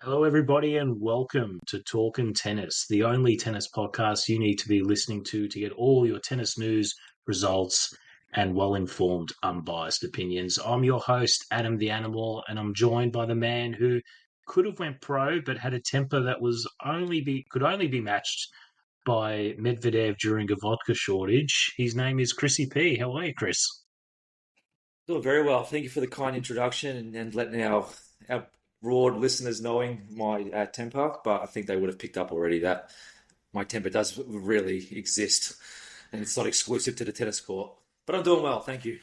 Hello, everybody, and welcome to Talkin Tennis, the only tennis podcast you need to be listening to get all your tennis news, results, and well-informed, unbiased opinions. I'm your host, Adam the Animal, and I'm joined by the man who could have went pro, but had a temper that could only be matched by Medvedev during a vodka shortage. His name is Chrissy P. How are you, Chris? Doing very well. Thank you for the kind introduction and letting our broad listeners knowing my temper. But I think they would have picked up already that my temper does really exist, and it's not exclusive to the tennis court. But I'm doing well, thank you.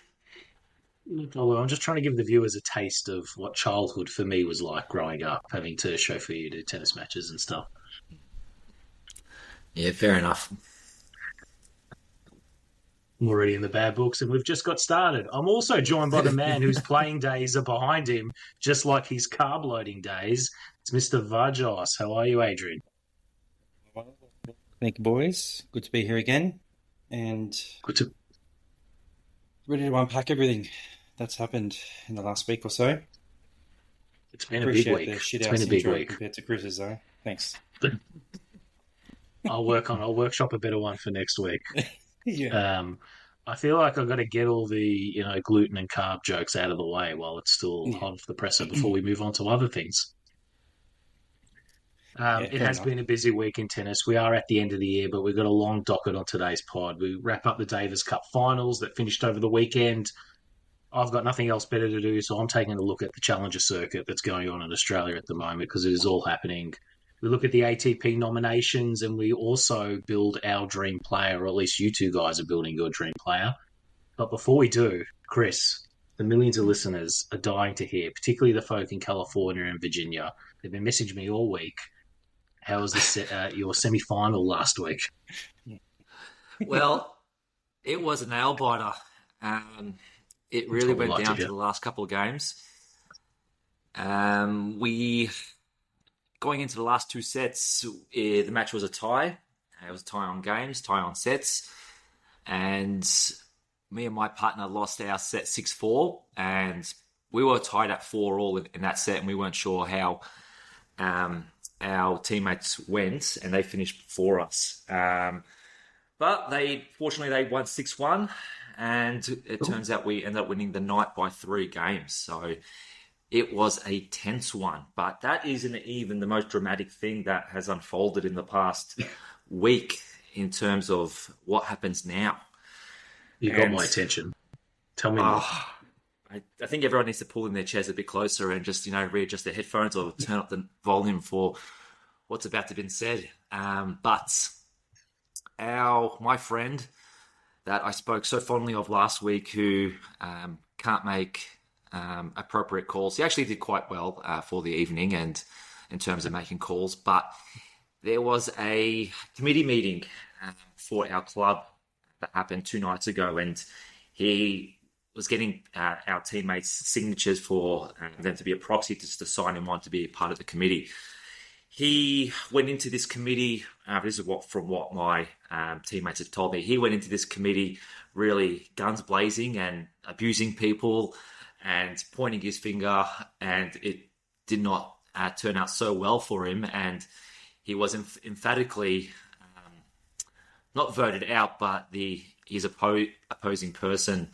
Look, although I'm just trying to give the viewers a taste of what childhood for me was like growing up, having to chauffeur you to tennis matches and stuff. Yeah, fair enough. I'm already in the bad books, and we've just got started. I'm also joined by the man whose playing days are behind him, just like his carb loading days. It's Mr. Vajos. How are you, Adrian? Thank you, boys. Good to be here again and Good to. ready to unpack everything that's happened in the last week or so. It's been a big Appreciate week. the shit It's house been a big intro week. compared to Chris's, though. Thanks. I'll workshop a better one for next week. Yeah. I feel like I've got to get all the gluten and carb jokes out of the way while it's still Yeah. hot off the presser before we move on to other things. Yeah, It fair has enough. been a busy week in tennis. We are at the end of the year, but we've got a long docket on today's pod. We wrap up the Davis Cup finals that finished over the weekend. I've got nothing else better to do, so I'm taking a look at the Challenger circuit that's going on in Australia at the moment because it is all happening. We look at the ATP nominations and we also build our dream player, or at least you two guys are building your dream player. But before we do, Chris, the millions of listeners are dying to hear, particularly the folk in California and Virginia. They've been messaging me all week. How was your semi-final last week? Well, it was a nail biter. Um, it That's really what we went like to down to hear. the last couple of games. We going into the last two sets, the match was a tie. It was a tie on games, tie on sets, and me and my partner lost our set 6-4, and we were tied at 4-all in that set, and we weren't sure how um, our teammates went, and they finished before us. But fortunately they won 6-1, and it Cool. turns out we ended up winning the night by 3 games. So it was a tense one, but that isn't even the most dramatic thing that has unfolded in the past week in terms of what happens now. You got And my attention. Tell me more. uh, I think everyone needs to pull in their chairs a bit closer and just, readjust their headphones or turn up the volume for what's about to be said. But my friend that I spoke so fondly of last week, who can't make appropriate calls. He actually did quite well for the evening and in terms of making calls, but there was a committee meeting for our club that happened 2 nights ago, and he was getting our teammates' signatures for them to be a proxy, just to sign him on to be a part of the committee. He went into this committee. This is from what my teammates have told me. He went into this committee really guns blazing and abusing people and pointing his finger, and it did not turn out so well for him. And he was emphatically not voted out, but his opposing person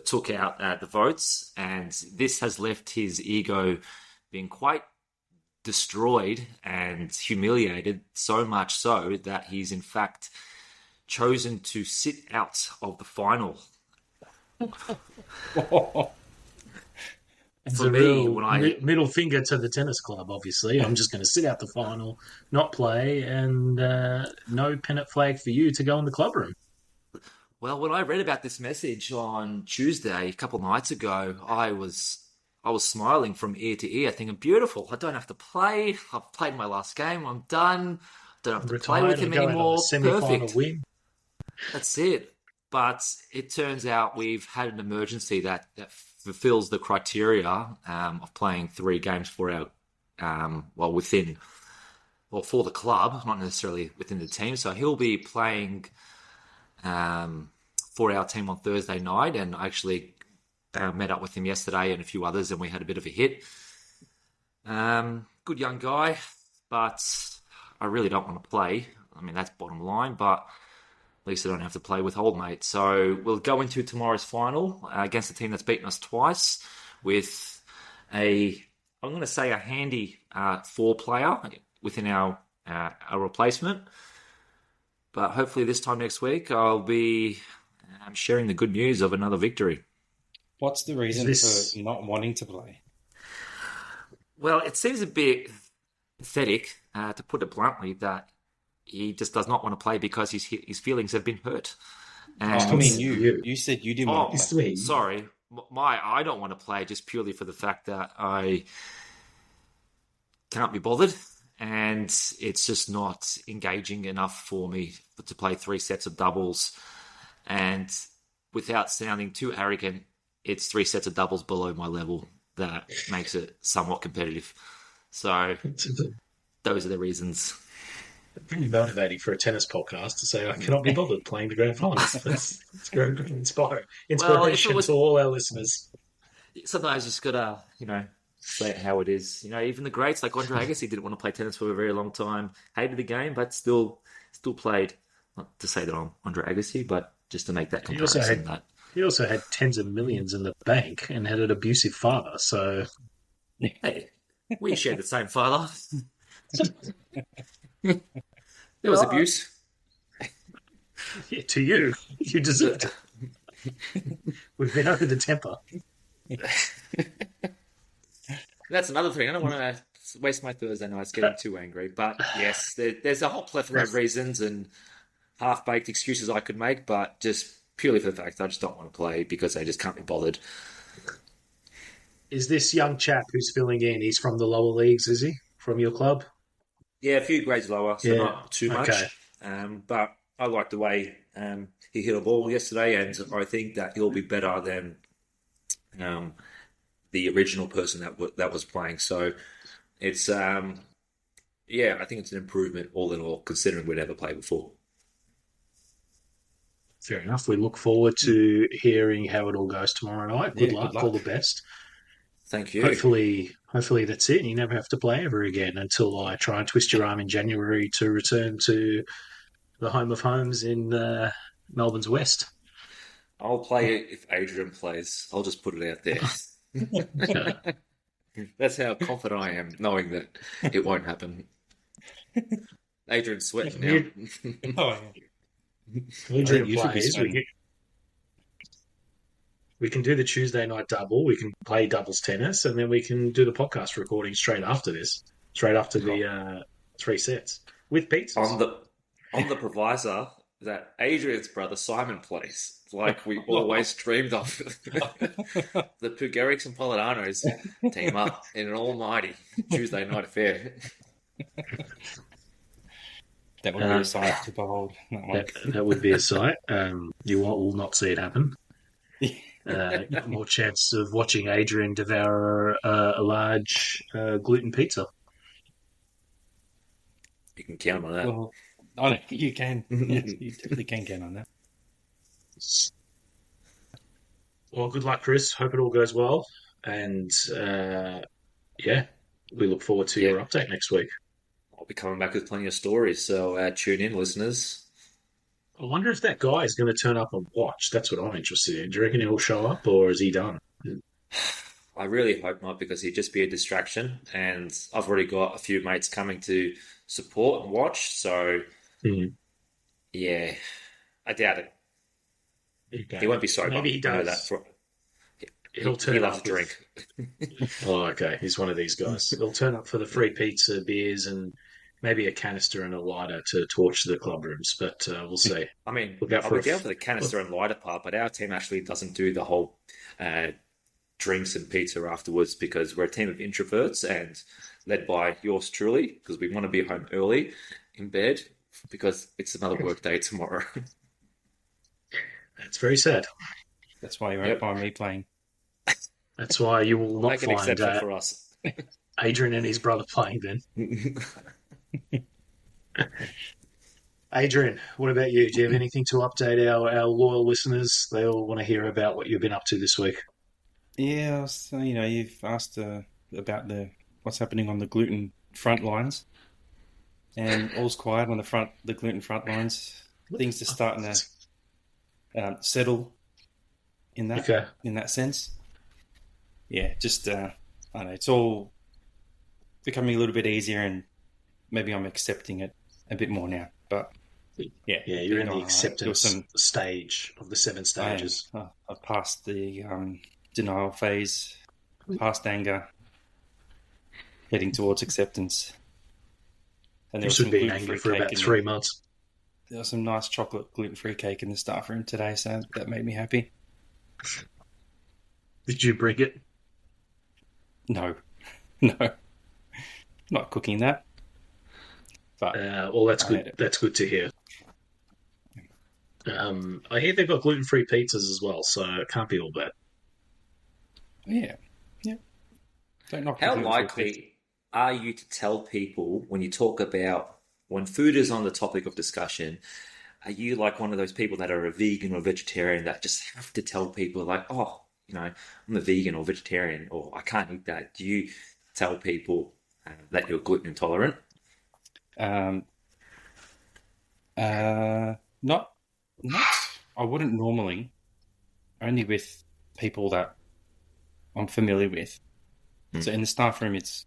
took out the votes, and this has left his ego being quite destroyed and humiliated, so much so that he's in fact chosen to sit out of the final. It's For a me, real when I middle finger to the tennis club, obviously. I'm just going to sit out the final, not play, and no pennant flag for you to go in the club room. when I read about this message on Tuesday, a couple of nights ago, I was smiling from ear to ear, thinking, "Beautiful! I don't have to play. I've played my last game. I'm done. Don't have I'm to play with retired. I him go out on a anymore. semi-final Perfect. win. That's it." But it turns out we've had an emergency that fulfills the criteria of playing 3 games for our for the club, not necessarily within the team. So he'll be playing um, for our team on Thursday night, and I actually met up with him yesterday and a few others, and we had a bit of a hit. Good young guy, but I really don't want to play. I mean, that's bottom line, but at least I don't have to play with old mate. So we'll go into tomorrow's final against a team that's beaten us twice with I'm going to say a handy four player within our replacement. But hopefully this time next week, I'll be sharing the good news of another victory. What's the reason for not wanting to play? Well, it seems a bit pathetic, to put it bluntly, that he just does not want to play because his feelings have been hurt. And I mean, you said you didn't want to play. Sorry, I don't want to play just purely for the fact that I can't be bothered, and it's just not engaging enough for me to play 3 sets of doubles. And without sounding too arrogant, it's 3 sets of doubles below my level that makes it somewhat competitive. So those are the reasons. Pretty motivating for a tennis podcast to say I cannot be bothered playing the grand finals. That's great, inspiration to all our listeners. Sometimes you just gotta, say it how it is. Even the greats like Andre Agassi didn't want to play tennis for a very long time. Hated the game, but still played. Not to say that I'm Andre Agassi, but just to make that comparison. He also had tens of millions in the bank and had an abusive father. So, hey, we shared the same father. There was abuse. Yeah, to you. You deserved it. We've been over the temper. That's another thing. I don't want to waste my Thursday nights getting too angry. But yes, there's a whole plethora of reasons and half-baked excuses I could make, but just purely for the fact I just don't want to play because I just can't be bothered. Is this young chap who's filling in, he's from the lower leagues, is he? From your club? Yeah, a few grades lower, so not too much. Okay. But I like the way he hit a ball yesterday, and I think that he'll be better than the original person that was playing. So it's, I think it's an improvement all in all, considering we'd never played before. Fair enough. We look forward to hearing how it all goes tomorrow night. Good luck. All the best. Thank you. Hopefully that's it and you never have to play ever again until I try and twist your arm in January to return to the home of homes in Melbourne's West. I'll play it if Adrian plays. I'll just put it out there. That's how confident I am, knowing that it won't happen. Adrian's sweating now. Adrian plays. We can do the Tuesday night double. We can play doubles tennis, and then we can do the podcast recording straight after this, straight after the 3 sets with pizzas. On the provisor that Adrian's brother Simon plays, like we always dreamed of. The Pugerics and Polidano's team up in an almighty Tuesday night affair. That would be a sight to behold. That would be a sight. You will not see it happen. More chance of watching Adrian devour a large gluten pizza. You can count on that. Well, I don't think you can. Yes, you definitely can count on that. Well, good luck, Chris. Hope it all goes well. And, we look forward to your update next week. I'll be coming back with plenty of stories, so tune in, listeners. I wonder if that guy is going to turn up and watch. That's what I'm interested in. Do you reckon he'll show up, or is he done? I really hope not, because he'd just be a distraction. And I've already got a few mates coming to support and watch, so yeah, I doubt it. Okay. He won't be sober. Maybe he does. He'll turn he up. loves to drink. Oh, okay. He's one of these guys. He'll turn up for the free pizza, beers, and maybe a canister and a lighter to torch the club rooms, but we'll see. I mean, I'll be down for the canister and lighter part, but our team actually doesn't do the whole drinks and pizza afterwards, because we're a team of introverts and led by yours truly, because we want to be home early in bed because it's another work day tomorrow. That's very sad. That's why you won't find me playing. That's why you will not Make an exception for us. Adrian and his brother playing then. Adrian, what about you? Do you have anything to update our loyal listeners? They all want to hear about what you've been up to this week. Yeah, so, you've asked about what's happening on the gluten front lines, and all's quiet on the gluten front lines. Things are starting to settle in Okay. that sense. Yeah, just I don't know. It's all becoming a little bit easier, and maybe I'm accepting it a bit more now. But yeah, Yeah, you're getting in the going all right. There was acceptance stage of the 7 I am. stages. I've passed the denial phase, past anger, heading towards acceptance. And there was This would some be angry gluten-free for cake about in 3 months. there was some nice chocolate gluten-free cake in the staff room today, so that made me happy. Did you bring it? No, no, not cooking that, but Well, that's I good. ate it. That's good to hear. I hear they've got gluten-free pizzas as well, so it can't be all bad. Yeah, yeah. Don't knock the How gluten-free pizza. likely are you to tell people when you talk about when food is on the topic of discussion? Are you like one of those people that are a vegan or vegetarian that just have to tell people like, oh, I'm a vegan or vegetarian or I can't eat that? Do you tell people that you're gluten intolerant? Um, not, not. I wouldn't normally. Only with people that I'm familiar with. Hmm. So in the staff room, it's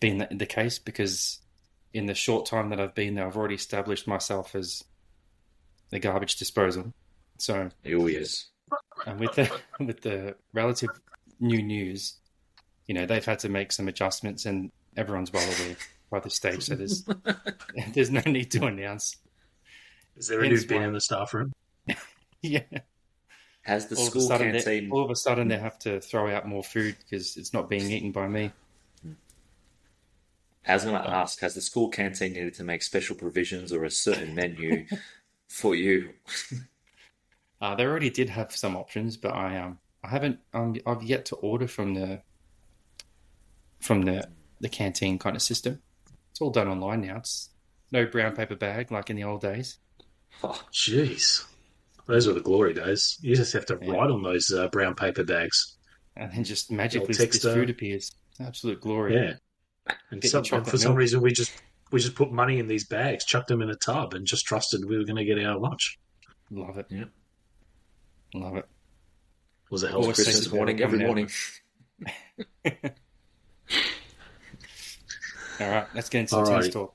been the case because in the short time that I've been there, I've already established myself as the garbage disposal. So, Oh, yes. and with the with the relative new news, they've had to make some adjustments, and everyone's well aware by this stage. So there's no need to announce. Is there a new Hence bin in why, the staff room? yeah, Has the school canteen? all of a sudden they have to throw out more food because it's not being eaten by me. I was going to But ask, has the school canteen needed to make special provisions or a certain menu for you? they already did have some options, but I haven't I've yet to order from the canteen kind of system. It's all done online now. It's no brown paper bag like in the old days. Oh, Jeez, those were the glory days. You just have to Yeah, write on those brown paper bags. and then just The old magically this food texter, appears. Absolute glory. yeah. And Get your and for chocolate some milk. reason, we just put money in these bags, chucked them in a tub, and just trusted we were going to get our lunch. Love it. yeah. Love it. Was a hell of a Always tastes Christmas Christmas. better morning, every coming out. morning. All right, let's get into some tennis Alrighty. talk.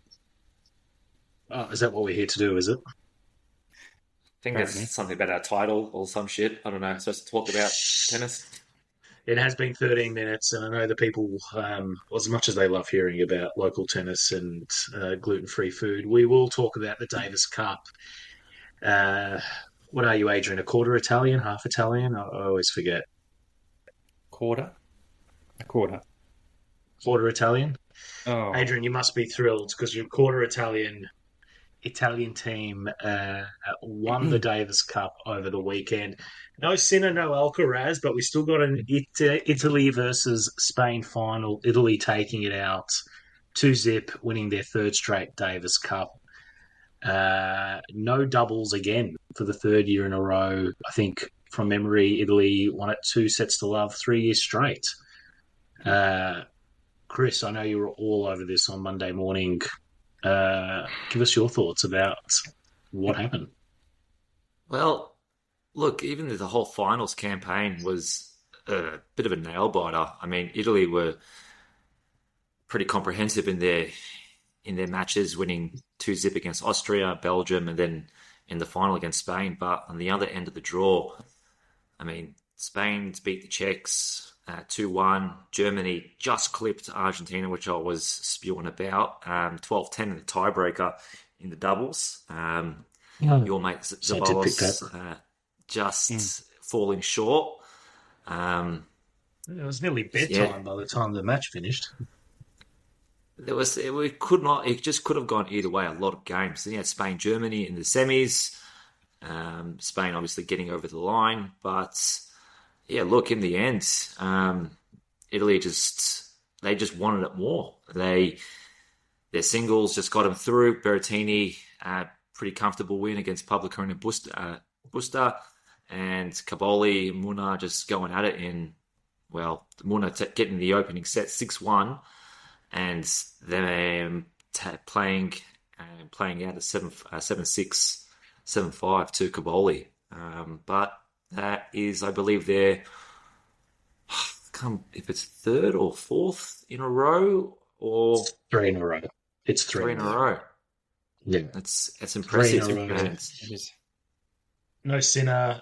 Is that what we're here to do? Is it? I think there's Apparently, something about our title or some shit. I don't know. Supposed to talk about tennis. It has been 13 minutes, and I know the people, as much as they love hearing about local tennis and gluten-free food, we will talk about the Davis Cup. Uh, what are you, Adrian? A quarter Italian, half Italian? I always forget. quarter, a quarter. Quarter Italian? Oh, Adrian, you must be thrilled because your quarter Italian team won the Davis Cup over the weekend. No Sinner, no Alcaraz, but we still got an Italy versus Spain final. Italy taking it out 2-zip, winning their third straight Davis Cup. No doubles again for the third year in a row. I think from memory, Italy won it 2-0 3 years straight. Uh, Chris, I know you were all over this on Monday morning. Give us your thoughts about what happened. Well, look, even the whole finals campaign was a bit of a nail biter. I mean, Italy were pretty comprehensive in their matches, winning 2-zip against Austria, Belgium, and then in the final against Spain. But on the other end of the draw, I mean, Spain beat the Czechs 2-1. Germany just clipped Argentina, which I was spewing about. 12-10 in the tiebreaker in the doubles. Your mate So I did pick that. Zabalos mm. just falling short. Um, It was nearly yeah, bedtime by the time the match finished. it just could have gone either way. A lot of games. Then you had Spain, Germany in the semis. Spain obviously getting over the line, but yeah, look, in the end, Italy they just wanted it more. Their singles just got them through. Berrettini, pretty comfortable win against Publicone and Busta, and Caboli, Muna just going at it in Muna getting the opening set 6-1, and them playing out at 7-6, 7-5 to Kaboli. But that is, I believe, their if it's third or fourth in a row, or Three in a row. It's three in a row. Yeah, it's impressive. Three in a row. And no Sinner,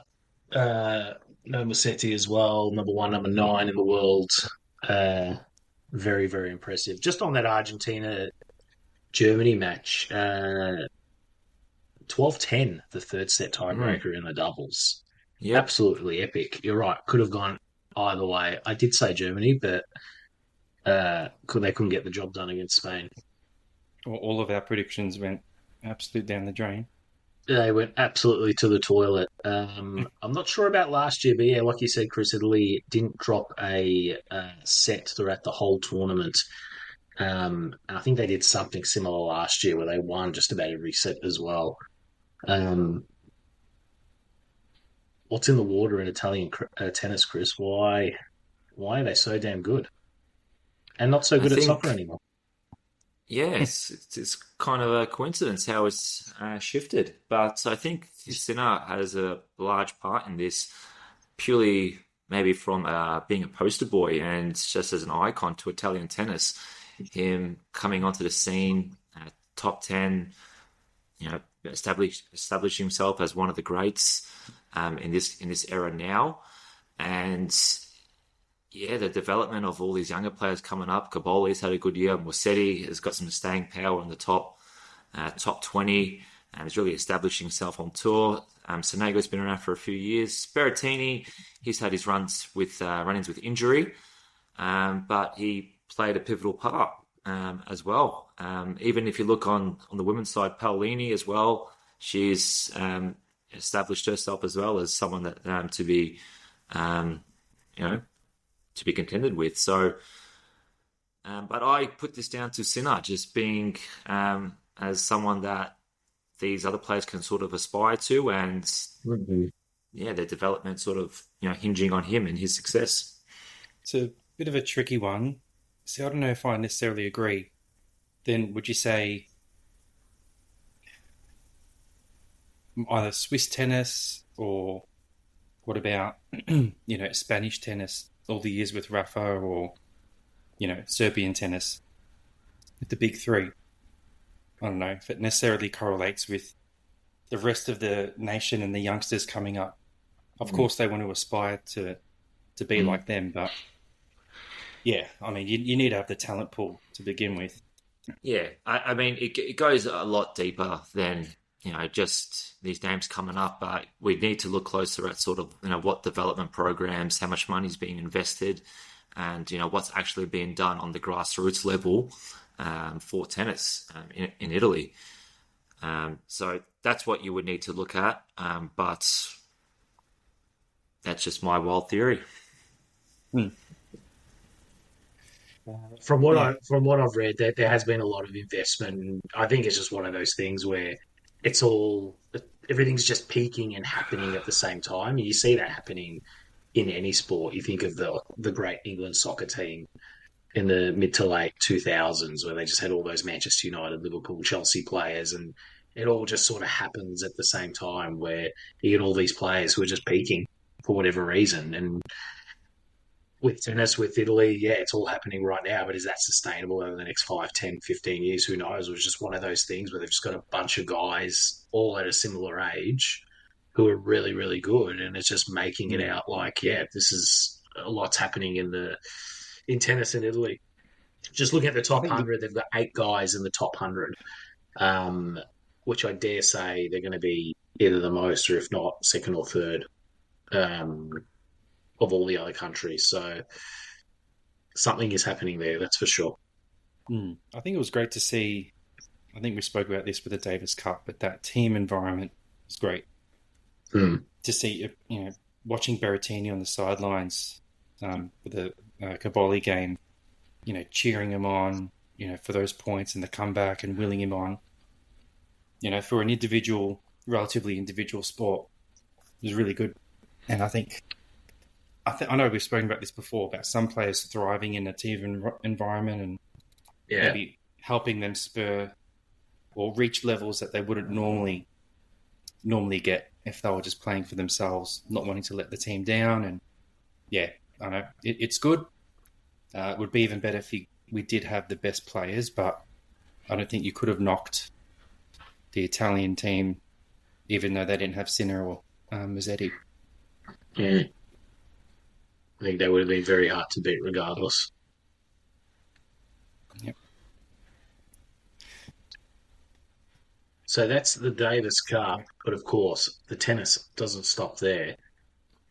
no Musetti as well. Number 1, number 9 in the world. Very, very impressive. Just on that Argentina Germany match, 12-10, the third set tiebreaker in the doubles. Yep. Absolutely epic. You're right. Could have gone either way. I did say Germany, but they couldn't get the job done against Spain. All of our predictions went absolute down the drain. They went absolutely to the toilet. I'm not sure about last year, but yeah, like you said, Chris, Italy didn't drop a set throughout the whole tournament. And I think they did something similar last year where they won just about every set as well. What's in the water in Italian tennis, Chris? Why are they so damn good? And not so good at soccer anymore. Yes, it's kind of a coincidence how it's shifted. But I think Sinner has a large part in this, purely maybe from being a poster boy and just as an icon to Italian tennis. Him coming onto the scene, top 10, establish himself as one of the greats in this era now. And yeah, the development of all these younger players coming up. Caboli's had a good year. Musetti has got some staying power in the top 20, and has really established himself on tour. Sonego's been around for a few years. Berrettini, he's had his run-ins with injury, but he played a pivotal part as well. Even if you look on the women's side, Paolini as well, she's established herself as well as someone that to be contended with. So, but I put this down to Sinner just being as someone that these other players can sort of aspire to, and their development sort of hinging on him and his success. It's a bit of a tricky one. See, I don't know if I necessarily agree. Then would you say either Swiss tennis, or what about Spanish tennis? All the years with Rafa, or Serbian tennis with the big three. I don't know if it necessarily correlates with the rest of the nation and the youngsters coming up. Of course, they want to aspire to be like them, but yeah, I mean, you need to have the talent pool to begin with. Yeah, I mean, it goes a lot deeper than just these names coming up, but we need to look closer at sort of what development programs, how much money is being invested, and what's actually being done on the grassroots level for tennis in Italy. So that's what you would need to look at, but that's just my wild theory. From what I've read, there has been a lot of investment. I think it's just one of those things where everything's just peaking and happening at the same time. You see that happening in any sport. You think of the great England soccer team in the mid to late 2000s, where they just had all those Manchester United, Liverpool, Chelsea players, and it all just sort of happens at the same time, where you get all these players who are just peaking for whatever reason. And with tennis, with Italy, yeah, it's all happening right now, but is that sustainable over the next 5, 10, 15 years? Who knows? It was just one of those things where they've just got a bunch of guys all at a similar age who are really, really good, and it's just making it out like, yeah, this is a lot's happening in tennis in Italy. Just looking at the top 100, they've got 8 guys in the top 100, which I dare say they're going to be either the most, or if not, second or third. Of all the other countries. So something is happening there, that's for sure. I think it was great to see. I think we spoke about this with the Davis Cup, but that team environment was great. To see, watching Berrettini on the sidelines with the Caboli game, cheering him on, for those points and the comeback and willing him on. For an relatively individual sport, it was really good. And I think I know we've spoken about this before about some players thriving in a team environment and Yeah. maybe helping them spur or reach levels that they wouldn't normally get if they were just playing for themselves, not wanting to let the team down. And yeah, I know it's good. It would be even better if we did have the best players, but I don't think you could have knocked the Italian team, even though they didn't have Sinner or Mazzetti. Mm. I think they would have been very hard to beat regardless. Yep. So that's the Davis Cup, but of course, the tennis doesn't stop there.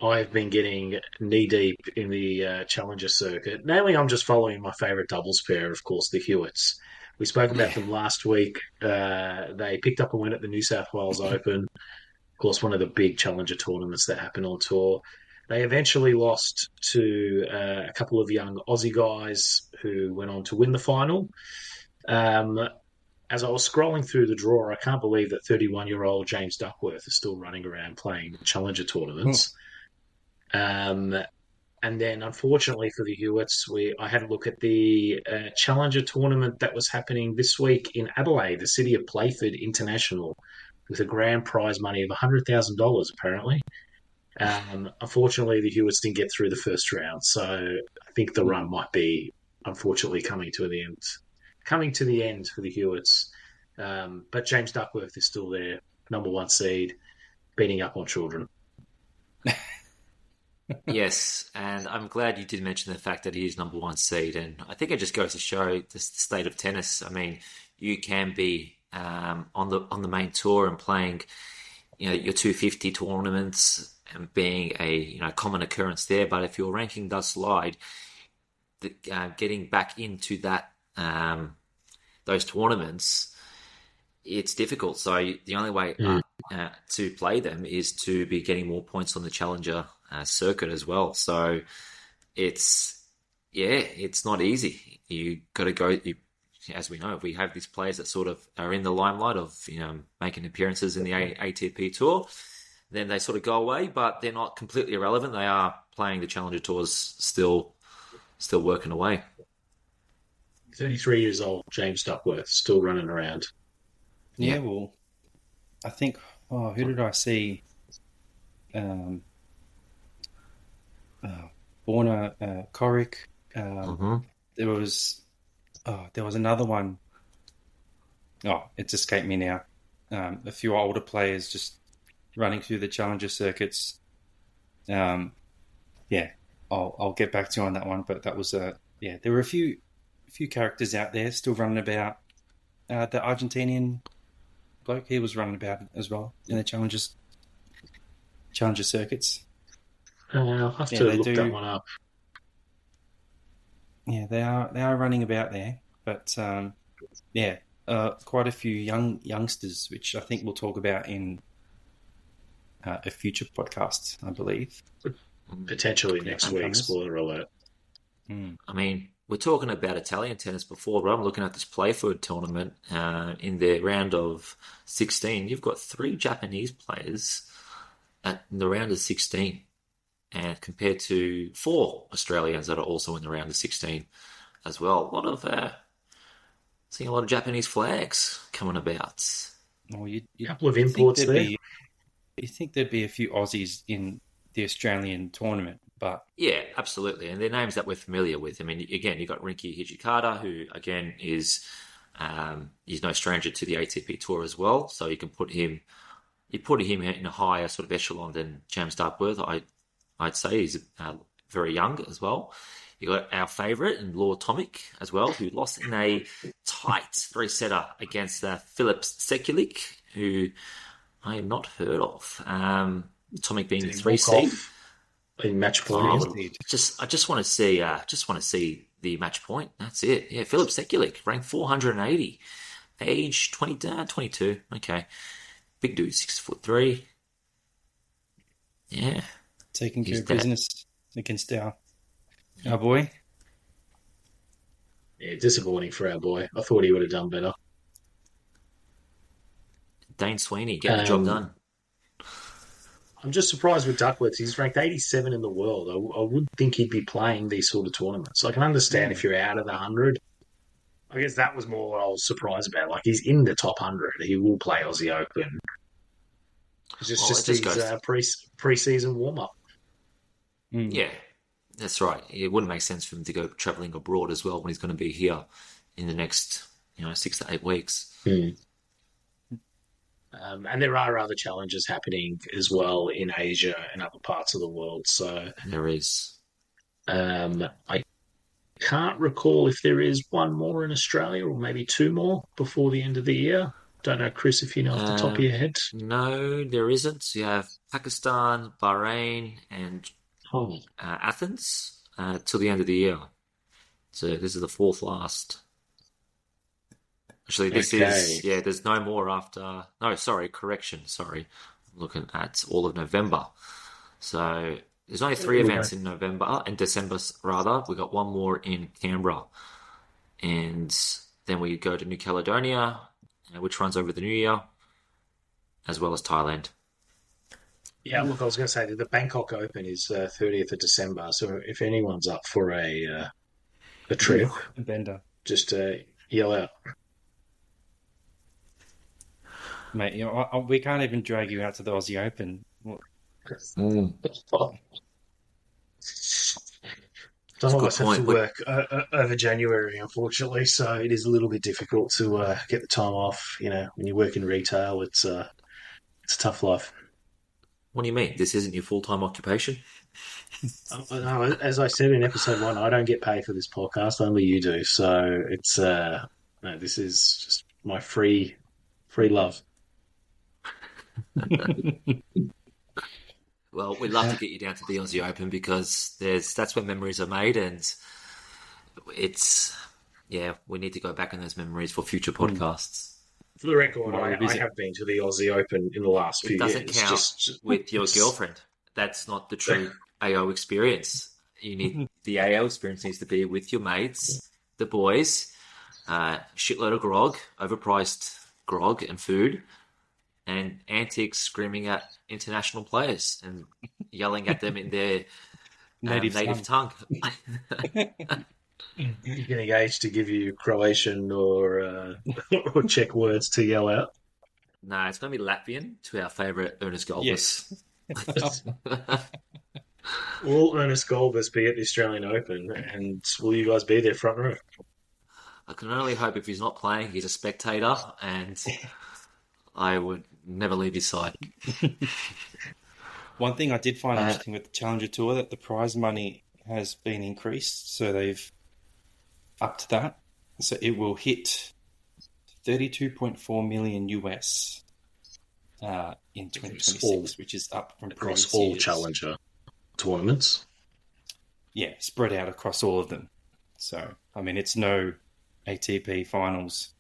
I've been getting knee deep in the Challenger circuit. Mainly, I'm just following my favourite doubles pair, of course, the Hewitts. We spoke about Yeah. them last week. They picked up a win at the New South Wales Open, of course, one of the big Challenger tournaments that happen on tour. They eventually lost to a couple of young Aussie guys who went on to win the final. Um, as I was scrolling through the draw, I can't believe that 31-year-old James Duckworth is still running around playing Challenger Oh, tournaments. Um, and then, unfortunately for the Hewitts, I had a look at the Challenger tournament that was happening this week in Adelaide, the city of Playford International, with a grand prize money of $100,000, apparently. Unfortunately, the Hewitts didn't get through the first round, so I think the run might be, unfortunately, coming to the end. Coming to the end for the Hewitts. But James Duckworth is still there, number one seed, beating up on children. Yes, and I'm glad you did mention the fact that he is number one seed, and I think it just goes to show the state of tennis. I mean, you can be on the main tour and playing, your 250 tournaments and being a common occurrence there, but if your ranking does slide, getting back into that those tournaments, it's difficult. So the only way Mm. to play them is to be getting more points on the Challenger circuit as well. So it's not easy. You got to go. As we know, we have these players that sort of are in the limelight of making appearances in the ATP tour. Then they sort of go away, but they're not completely irrelevant. They are playing the Challenger tours still working away. 33 years old, James Duckworth, still running around. yeah. Yeah. Well, I think. Oh, who did I see? Um, Borna Koric. Hmm. There was. Oh, there was another one. Oh, it's escaped me now. A few older players just running through the Challenger circuits. Um, yeah, I'll get back to you on that one. But that was yeah. There were a few characters out there still running about. The Argentinian bloke, he was running about as well in the Challenger circuits. I'll have Yeah, to they look that do. one up. Yeah, they are running about there. But yeah, quite a few youngsters, which I think we'll talk about in a future podcast, I believe. Potentially The next up and week, comers. spoiler alert. Mm. I mean, we're talking about Italian tennis before, but I'm looking at this Playford tournament in the round of 16. You've got three Japanese players in the round of 16, and compared to four Australians that are also in the round of 16 as well. Seeing a lot of Japanese flags coming about. Well, A couple of you'd think imports there'd there. be you think there'd be a few Aussies in the Australian tournament, but Yeah, absolutely. And they're names that we're familiar with. I mean, again, you've got Rinky Hijikata, who, again, he's no stranger to the ATP Tour as well. So you put him in a higher sort of echelon than James Duckworth. I'd say he's very young as well. You got our favourite and Lord Tomic as well, who lost in a tight three-setter against Philips Sekulic, who I have not heard of. Tomic being the Did he three walk seed. off in match point Oh, again? indeed. I just want to see the match point. That's it. Yeah, Philip Sekulic, ranked 480, age 22. Okay, big dude, 6'3". Yeah, Taking care he's of that. business against our boy. Yeah, disappointing for our boy. I thought he would have done better. Dane Sweeney getting the job Um, done. I'm just surprised with Duckworth. He's ranked 87 in the world. I would think he'd be playing these sort of tournaments. I can understand if Mm. you're out of the 100. I guess that was more what I was surprised about. Like, he's in the top 100. He will play Aussie Open. It's Well, it just just his goes. pre-season warm-up. Mm. Yeah, that's right. It wouldn't make sense for him to go traveling abroad as well when he's going to be here in the next, 6 to 8 weeks. Hmm. And there are other challenges happening as well in Asia and other parts of the world. So There is. I can't recall if there is one more in Australia or maybe two more before the end of the year. Don't know, Chris, if you know off the top of your Um, head. no, there isn't. You have Pakistan, Bahrain, and Oh, Athens till the end of the year. So this is the fourth last. Actually, this okay. is, yeah, there's no more after. No, sorry, correction. Sorry. I'm looking at all of November. So there's only three Right. events in November, in December rather. We got one more in Canberra. And then we go to New Caledonia, which runs over the New Year, as well as Thailand. Yeah, look, I was going to say that the Bangkok Open is 30th of December. So if anyone's up for a trip, Oof, a bender, just yell out. mate. We can't even drag you out to the Aussie Open. Mm. Some That's a of good us have to point. work over January, unfortunately, so it is a little bit difficult to get the time off. When you work in retail, it's a tough life. What do you mean? This isn't your full-time occupation? No, as I said in episode 1, I don't get paid for this podcast; only you do. So it's no, this is just my free love. Well, we'd love to get you down to the Aussie Open because that's where memories are made, and it's yeah, we need to go back in those memories for future Mm. podcasts. For the record, Might I revisit. have been to the Aussie Open in the last It few doesn't years. count with your It's girlfriend. That's not the true AO experience. The AO experience needs to be with your mates, the boys, shitload of grog, overpriced grog and food, and antics screaming at international players and yelling at them in their Native native tongue. tongue. you getting age to give you Croatian or or Czech words to yell out. No, it's going to be Latvian to our favourite Ernest Golbus. Yes. Will Ernest Golbus be at the Australian Open, and will you guys be there front row? I can only hope if he's not playing, he's a spectator, and I would never leave his side. One thing I did find Uh, interesting with the Challenger Tour that the prize money has been increased, so they've upped that. So it will hit 32.4 million US in Across all 2026, which is up from across previous all years. Challenger tournaments. Yeah, spread out across all of them. So, I mean, it's no ATP finals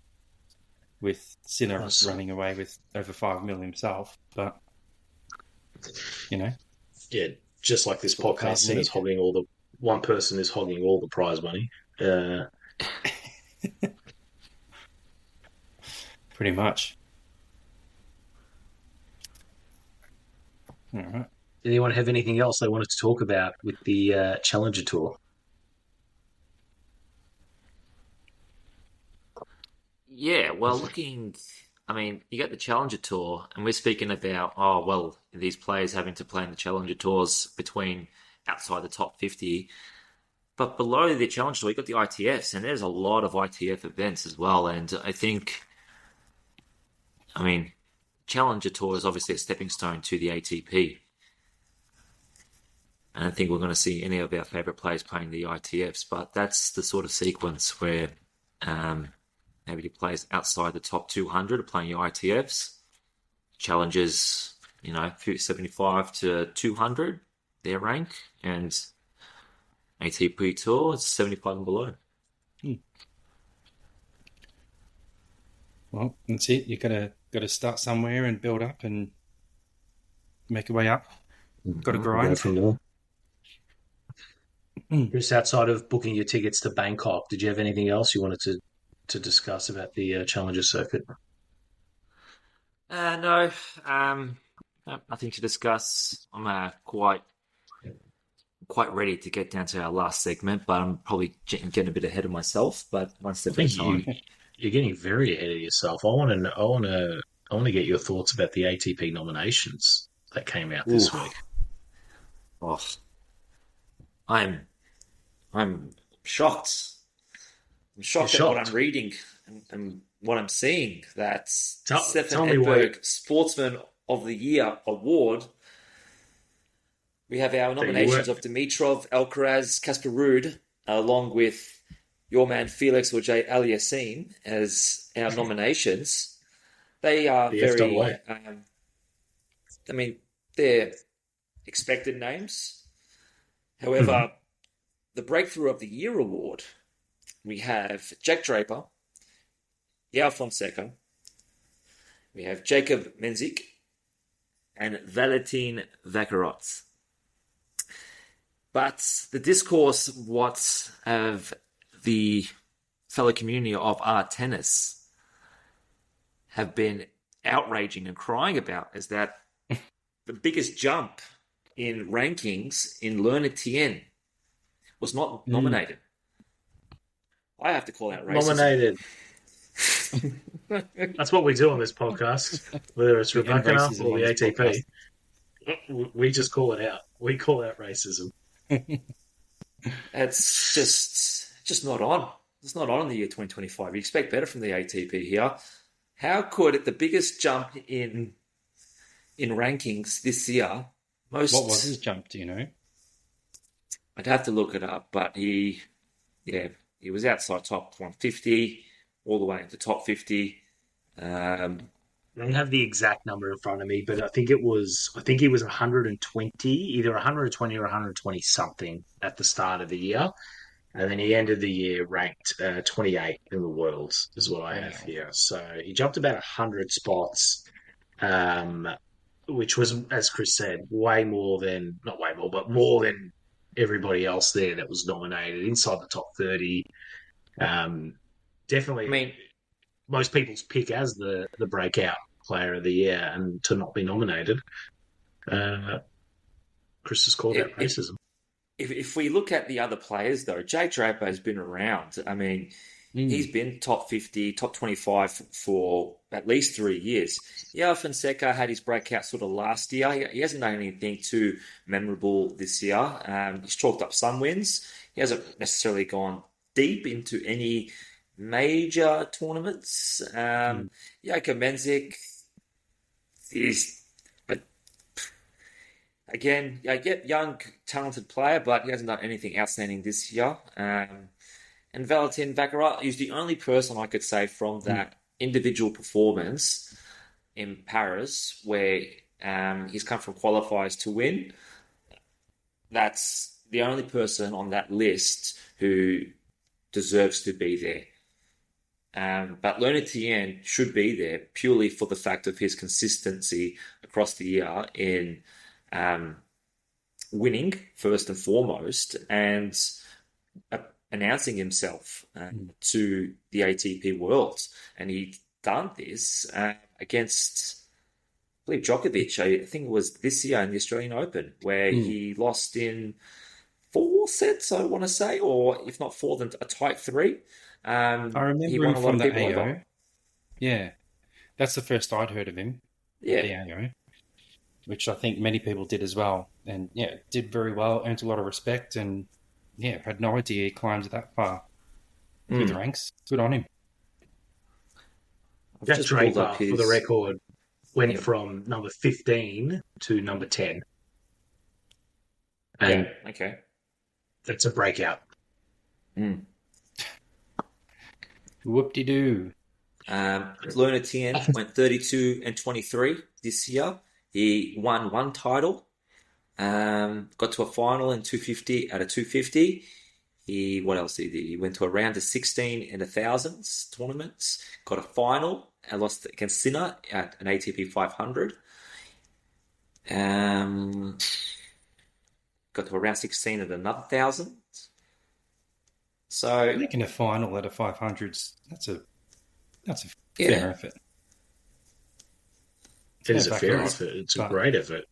with Sinner Nice. running away with over 5 million himself, but, you know, Yeah, just like this that's what podcast, fans Sinner's need. hogging all the one person is hogging all the prize money. Pretty much. All right. Did anyone have anything else they wanted to talk about with the Challenger Tour? Yeah, well, I mean, you get the Challenger Tour, and we're speaking about, oh, well, these players having to play in the Challenger Tours between outside the top 50. But below the Challenger Tour, you got the ITFs, and there's a lot of ITF events as well. And I mean, Challenger Tour is obviously a stepping stone to the ATP. I don't think we're going to see any of our favourite players playing the ITFs, but that's the sort of sequence where maybe your players outside the top 200 are playing your ITFs. Challengers, 75 to 200, their rank, and ATP Tour, it's 75 and below. Hmm. Well, that's it. You gotta start somewhere and build up and make your way up. Got to Go grind. from there. Mm. Just outside of booking your tickets to Bangkok, did you have anything else you wanted to discuss about the Challenger circuit? No, Nothing to discuss. I'm quite ready to get down to our last segment, but I'm probably getting a bit ahead of myself. But one I step at a think time. you're getting very ahead of yourself. I want to get your thoughts about the ATP nominations that came out Ooh, this week. oh, I'm I'm shocked. I'm You're shocked at what I'm shocked. reading and what I'm seeing. That Stefan Tell me why Edberg Sportsman of the Year award. We have our that you were. nominations of Dimitrov, Alcaraz, Casper Ruud, along with your man Felix or Jay Aliassime as our nominations. They are The very, FAA. I mean, they're expected names. Mhm. However, the Breakthrough of the Year award, we have Jack Draper, Yao Fonseca, we have Jacob Menzik, and Valentin Vakarot. But the discourse, what of the fellow community of art tennis have been outraging and crying about is that the biggest jump in rankings in Learner Tien was not Mm. nominated. I have to call out racism. Nominated. That's what we do on this podcast, whether it's We end Rebecca racism or on the this podcast. ATP. We just call it out. We call out racism. It's just not on. It's not on in the year 2025. You expect better from the ATP here. How could the biggest jump in rankings this year? What was his Most jump? Do you know? I'd have to look it up, but he was outside top 150 all the way into top 50. Um, I don't have the exact number in front of me, but I think he was 120, either 120 or 120 something at the start of the year. And then he ended the year ranked 28 in the world, is what I have Wow. here. So he jumped about 100 spots, um, which was, as Chris said, way more than, not way more, but more than everybody else there that was nominated inside the top 30. Um, I Definitely mean, most people's pick as the breakout player of the year, and to not be nominated. Uh, Chris has called out if, if racism. if we look at the other players though, Jake Draper has been around. I mean, he's Mm. been top 50, top 25 for at least 3 years. Yeah, Fonseca had his breakout sort of last year. He hasn't done anything too memorable this year. He's chalked up some wins. He hasn't necessarily gone deep into any major tournaments. Mm. Jakob Menzik is, again, yeah, young, talented player, but he hasn't done anything outstanding this year. And Valentin Vakarot is the only person I could say from Mm. that individual performance in Paris where he's come from qualifiers to win. That's the only person on that list who deserves to be there. But Leonard Tien should be there purely for the fact of his consistency across the year in um, winning first and foremost, and uh, announcing himself Mm. to the ATP World. And he done this against, I believe, Djokovic. I think it was this year in the Australian Open, where Mm. he lost in 4 sets, I want to say, or if not four, then a tight three. I He remember won him a lot from of the people over. AO. Yeah, that's the first I'd heard of him at Yeah. the AO, which I think many people did as well. And yeah, did very well, earned a lot of respect, and yeah, had no idea he climbed that far through the Mm. ranks. Good on him. I've Jack just pulled up Draper, for the his. record, went Yeah. from number 15 to number 10, Yeah. and Okay. that's a breakout. Mm. Whoop-de-doo. Luna Tien went 32 and 23 this year. He won one title. Got to a final in 250 out of 250. What else did he do? He went to a round of 16 and 1,000s tournaments. Got a final and lost against Sinner at an ATP 500. Um, got to a round 16 at another 1,000. So Making a final at a 500s, that's a yeah, fair effort. It Yeah, is a back it fair is. effort. It's a But great effort.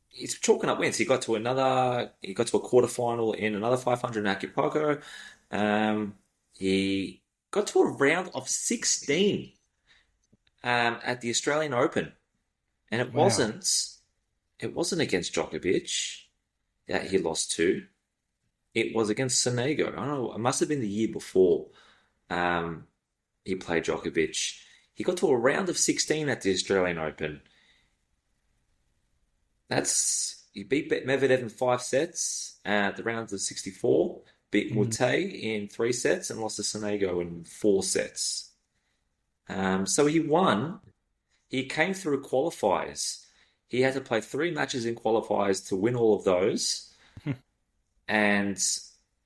He's chalking up wins. He got to a quarterfinal in another 500 in Acapulco. He got to a round of 16 at the Australian Open, and wow. it wasn't against Djokovic that he lost to. It was against Sonego. I don't know. It must have been the year before. Um, he played Djokovic. He got to a round of 16 at the Australian Open. He beat Medvedev in 5 sets at the rounds of 64, beat Mm. Mute in 3 sets, and lost to Sonego in 4 sets. So he won. He came through qualifiers. He had to play 3 matches in qualifiers to win all of those, and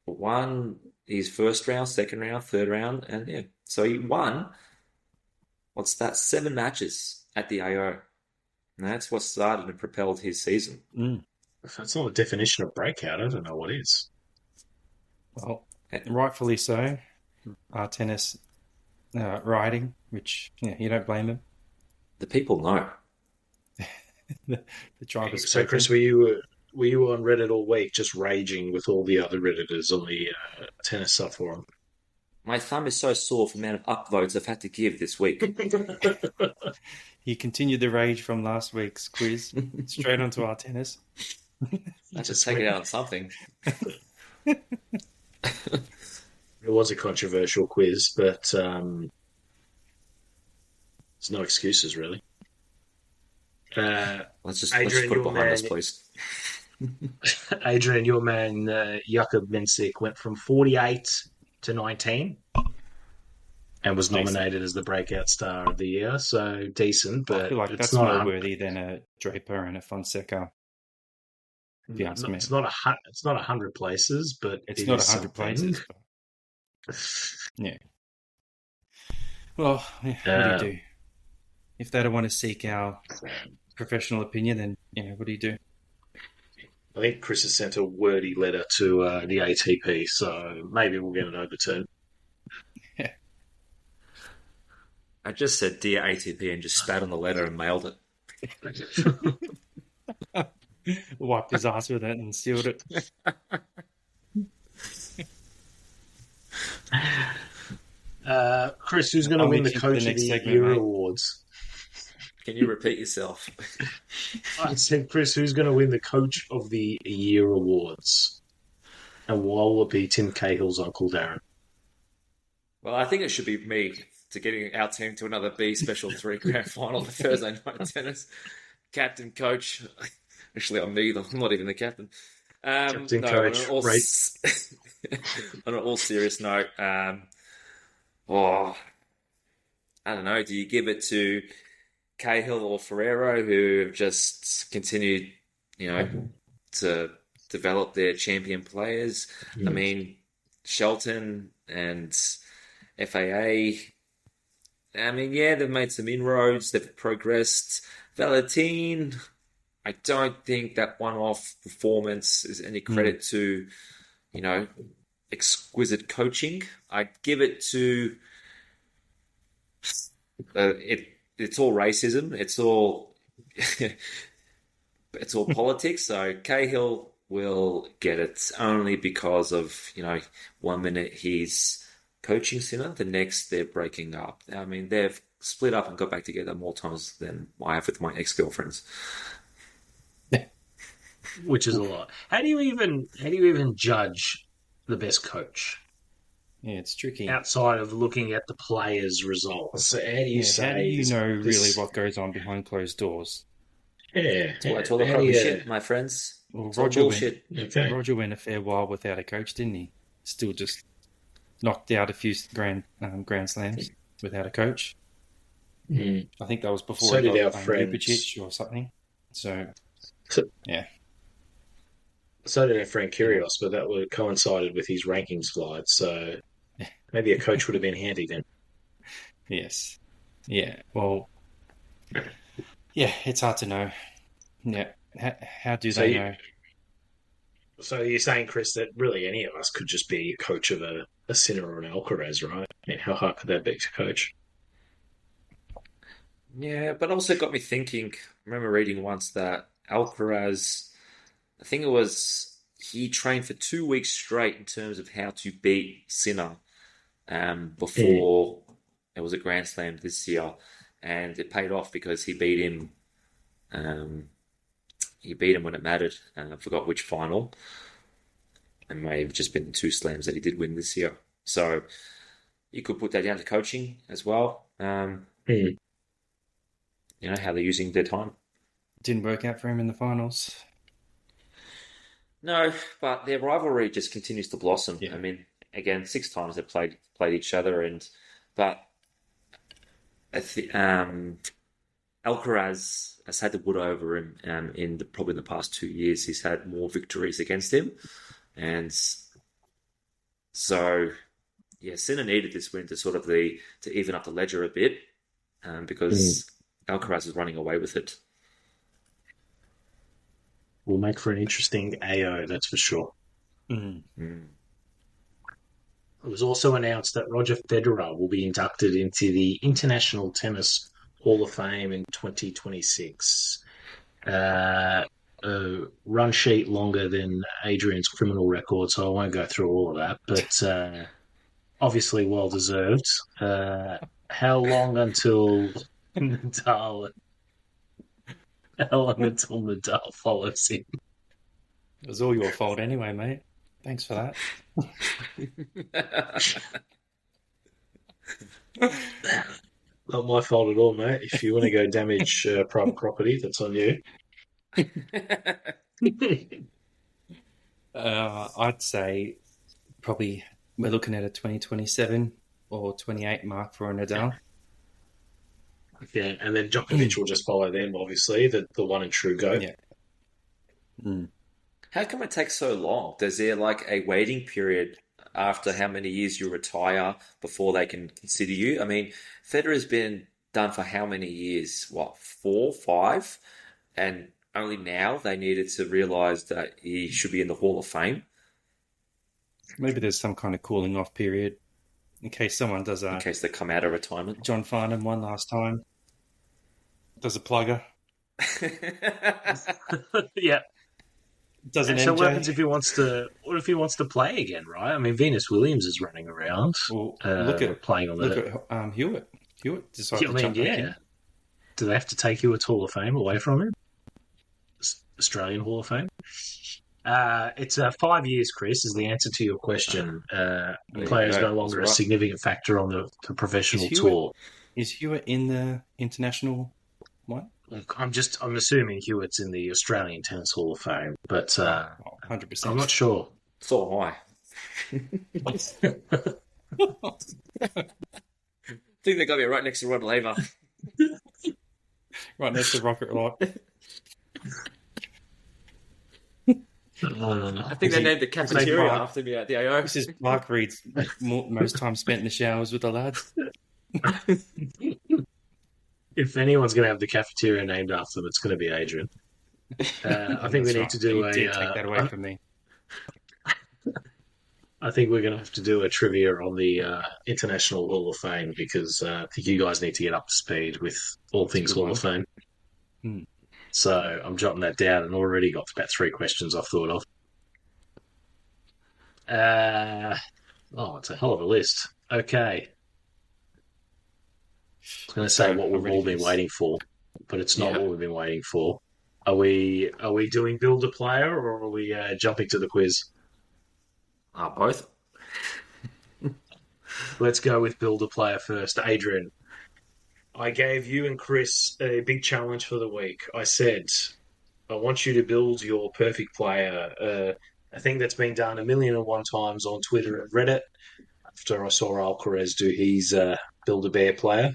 won his first round, second round, third round, and yeah. So he won, what's that, 7 matches at the AO. And that's what started and propelled his season. Mm. If that's not a definition of breakout, I don't know what is. Well, rightfully so. Tennis riding, which you don't blame him. The people know. The driver's So, Chris, were you on Reddit all week just raging with all the other Redditors on the tennis subforum? My thumb is so sore from the amount of upvotes I've had to give this week. He continued the rage from last week's quiz straight onto our tennis. I just take it out on something. It was a controversial quiz, but there's no excuses really. Let's Adrian, put it your behind man, us, please. Adrian, your man, Jakub Mensik went from 48 to 19 and was Decent. nominated as the breakout star of the year. So decent, I but feel like it's that's not more a worthy than a Draper and a Fonseca, if you ask me. it's not it's not 100 places, but It's it not is 100 something. places, but yeah. Well, what do you Uh, do? If they don't want to seek our professional opinion, then what do you do? I think Chris has sent a wordy letter to the ATP, so maybe we'll get it overturned. I just said dear ATP and just spat on the letter and mailed it. Wiped his ass with it and sealed it. Chris, who's going to I'm win the itching for the Coach of next the segment, Year mate. awards? Can you repeat yourself? I said, Chris, who's going to win the Coach of the Year awards? And why will it be Tim Cahill's Uncle Darren? Well, I think it should be me to getting our team to another B Special 3 grand final for Thursday night tennis. Captain, coach. Actually, I'm neither. I'm not even the captain. Captain, no, coach, right? On an all serious note, I don't know. Do you give it to Cahill or Ferrero, who have just continued, to develop their champion players? I mean, Shelton and FAA. I mean, yeah, they've made some inroads. They've progressed. Valentine, I don't think that one-off performance is any credit to, exquisite coaching. I'd give it to it's all racism. It's all it's all politics. So Cahill will get it only because of 1 minute he's coaching Sinner, the next they're breaking up. I mean, they've split up and got back together more times than I have with my ex-girlfriends. Which is a lot. How do you even judge the best coach Yeah, it's tricky. outside of looking at the players' results? How do you say? How do you know this- really what goes on behind closed doors? Yeah, That's why it's all the how do rubbish you- shit, my friends. Well, It's all bullshit. Okay. Roger went a fair while without a coach, didn't he? Still just knocked out a few grand slams without a coach. Mm. I think that was before So he did got our friends. Ljubicic or something. So, yeah. So did our friend Kyrgios, but that would coincided with his rankings slide. So maybe a coach would have been handy then. Yes. Yeah. Well, yeah, it's hard to know. Yeah. How do So they you- know? So you're saying, Chris, that really any of us could just be a coach of a Sinner or an Alcaraz, right? I mean, how hard could that be to coach? Yeah, but also got me thinking. I remember reading once that Alcaraz, I think it was he trained for 2 weeks straight in terms of how to beat Sinner Mm. before it was a Grand Slam this year, and it paid off because he beat him. Um, he beat him when it mattered, and I forgot which final. It may have just been the two slams that he did win this year. So you could put that down to coaching as well. Mm. How they're using their time. Didn't work out for him in the finals. No, but their rivalry just continues to blossom. I Yeah. mean, again, 6 times they've played each other, but I Alcaraz has had the wood over him probably in the past 2 years. He's had more victories against him, and so yeah, Sinner needed this win to sort of to even up the ledger a bit, Mm. because Alcaraz is running away with it. Will make for an interesting AO, that's for sure. Mm. Mm. It was also announced that Roger Federer will be inducted into the International Tennis Hall of Fame in 2026. A run sheet longer than Adrian's criminal record, so I won't go through all of that, but obviously well deserved. How long until Nadal? How long until Nadal follows him? It was all your fault anyway, mate. Thanks for that. Not my fault at all, mate. If you want to go damage private property, that's on you. I'd say probably we're looking at a 2027 or 28 mark for a Nadal. Yeah, and then Djokovic will just follow them, obviously, the one and true GOAT. Yeah. Mm. How come it takes so long? Is there like a waiting period after how many years you retire before they can consider you? I mean, Federer's been done for how many years? What, 4, 5? And only now they needed to realize that he should be in the Hall of Fame Maybe there's some kind of cooling off period in case someone does in a case they come out of retirement. John Farnham one last time. Does a plugger. Yeah. Does an And so what happens MJ. if he wants to? What if he wants to play again? Right? I mean, Venus Williams is running around, Well, playing on look the. at Hewitt. Hewitt decided Yeah, I to mean, jump back yeah. in. Do they have to take you a Hall of Fame away from him? Australian Hall of Fame. It's 5 years, Chris, is the answer to your question. The There you player is go. no I was longer a right. significant factor on the Is professional Hewitt tour. is Hewitt in the international one? Look, I'm assuming Hewitt's in the Australian Tennis Hall of Fame, but Oh, I'm not 100%. sure. So am I. I think they got me right next to Rod Laver. Right next to Rocket Lock. I think they named the cafeteria Mark. after me at the AO. This is Mark Reed's most time spent in the showers with the lads. If anyone's going to have the cafeteria named after them, it's going to be Adrian. I think we That's need right. to do You a. did take that away from me. I think we're going to have to do a trivia on the International Hall of Fame because I think you guys need to get up to speed with all It's a things good Hall one. of Fame. Hmm. So I'm jotting that down and already got about 3 questions I've thought of. It's a hell of a list. Okay. I was going to say So what I'm we've ready all for been this. waiting for, but it's not Yeah. what we've been waiting for. Are we doing build a player or are we jumping to the quiz? Both. Let's go with build a player first. Adrian, I gave you and Chris a big challenge for the week. I said, I want you to build your perfect player. A thing that's been done 1,000,001 times on Twitter and Reddit after I saw Alcaraz do his build a bear player.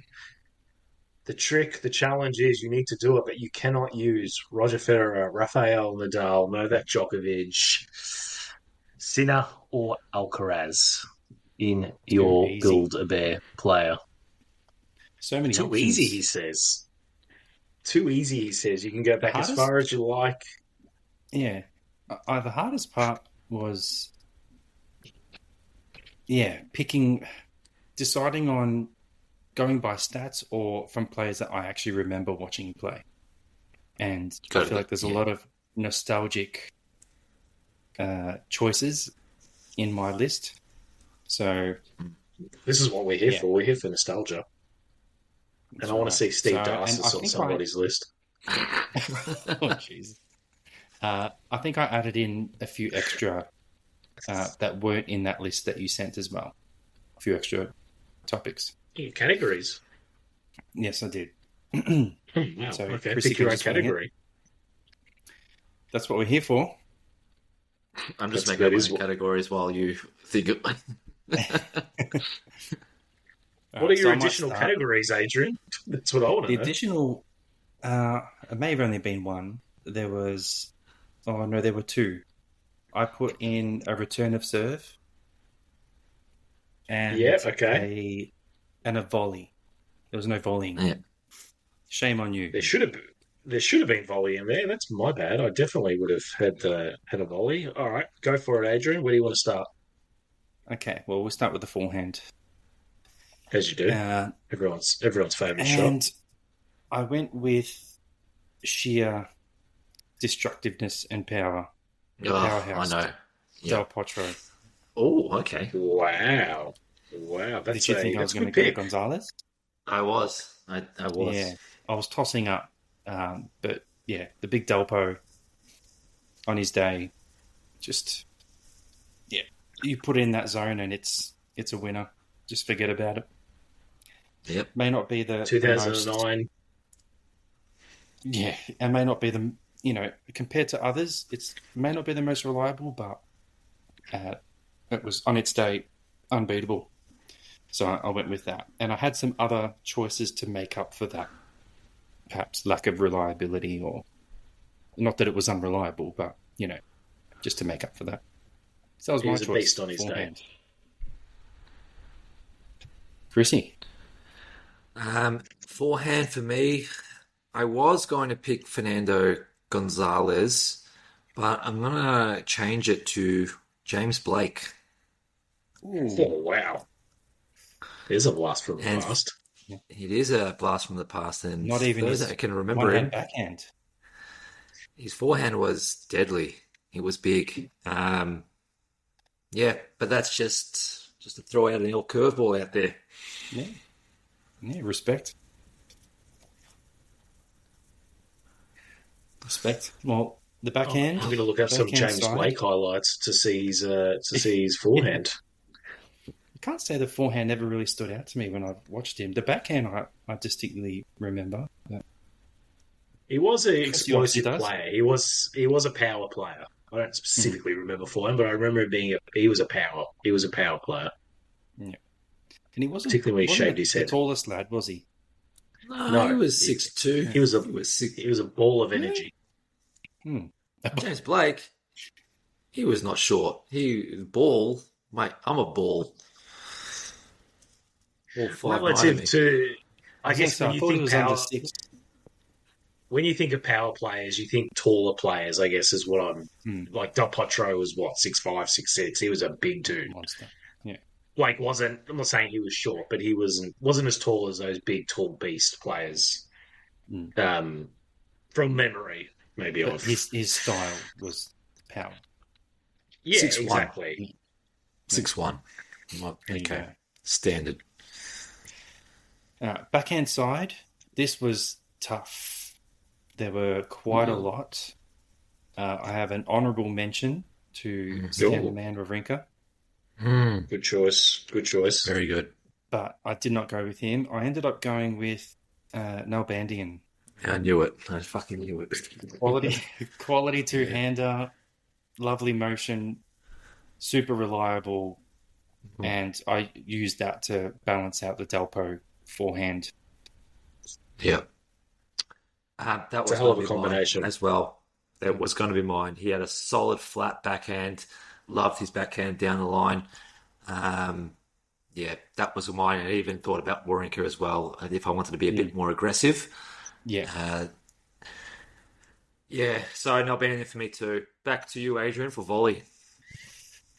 The challenge is you need to do it, but you cannot use Roger Federer, Rafael Nadal, Novak Djokovic, Sinner, or Alcaraz in Too your easy. build a bear player. So many Too options. easy, he says. Too easy, he says. You can go back as Hardest- far as you like. Yeah. The hardest part was, deciding on going by stats or from players that I actually remember watching play. And I feel like there's a lot of nostalgic choices in my list. So this is what we're here for. We're here for nostalgia. And I want to see Steve Darcis on somebody's list. Oh, jeez. I think I added in a few extra that weren't in that list that you sent as well. A few extra topics. Categories. Yes, I did. Wow. So okay, Chrissy pick your own category. That's what we're here for. I'm just making up my categories while you think of... What are your additional categories, Adrian? That's what I want to know. The additional, it may have only been one. There was, there were two. I put in a return of serve and a volley. There was no volleying. Yeah. Shame on you. There should have been volley in there. That's my bad. I definitely would have had a volley. All right, go for it, Adrian. Where do you want to start? Okay, well, we'll start with the forehand. As you do. Everyone's favourite shot. And I went with sheer destructiveness and power. The powerhouse. I know. Del Potro. Oh, okay. Wow. Did you think I was going to go Gonzalez? I was. I was. Yeah, I was tossing up. But yeah, the big Delpo on his day, just, yeah, you put in that zone and it's a winner. Just forget about it. Yep. May not be the 2009. It may not be the, compared to others, it may not be the most reliable, but it was on its day unbeatable. So I went with that. And I had some other choices to make up for that. Perhaps lack of reliability, or not that it was unreliable, but, just to make up for that. So that was my choice. He was a beast on his day. Chrissy? Forehand for me, I was going to pick Fernando Gonzalez, but I'm going to change it to James Blake. Ooh. Oh, wow. There's a blast from the past. It is a blast from the past, and not even those that can remember him. Backhand. His forehand was deadly. It was big. But that's just to throw out an old curveball out there. Yeah, respect. Well, the backhand. I'm going to look up some James Blake highlights to see his forehand. I can't say the forehand never really stood out to me when I watched him. The backhand, I distinctly remember. He was an explosive player. He was a power player. I don't specifically remember forehand, but I remember him he was a power player. Yeah. And he wasn't particularly when he shaved his head. The tallest lad, was he? No, he was 6'2". He was a ball of energy. James Blake, he was not short. Ball, mate. I'm a ball. All five relative to, I guess, when you think of power players, you think taller players. I guess is what I'm like. Del Potro was 6'5", 6'6". He was a big dude. Monster. Yeah. I'm not saying he was short, but he wasn't as tall as those big, tall beast players. From memory, maybe. But his style was power. Yeah, 6'1". exactly. 6'1". Okay, standard. Backhand side, this was tough. There were quite a lot. I have an honourable mention to Stan the Man Wawrinka. Good choice. Very good. But I did not go with him. I ended up going with Nalbandian. I knew it. I fucking knew it. Quality two-hander, lovely motion, super reliable, and I used that to balance out the Delpo forehand. Yeah. That was a hell of a combination as well. That was going to be mine. He had a solid flat backhand. Loved his backhand down the line. That was mine. I even thought about Wawrinka as well. If I wanted to be a bit more aggressive. Yeah. So Nalbandian for me too. Back to you, Adrian, for volley.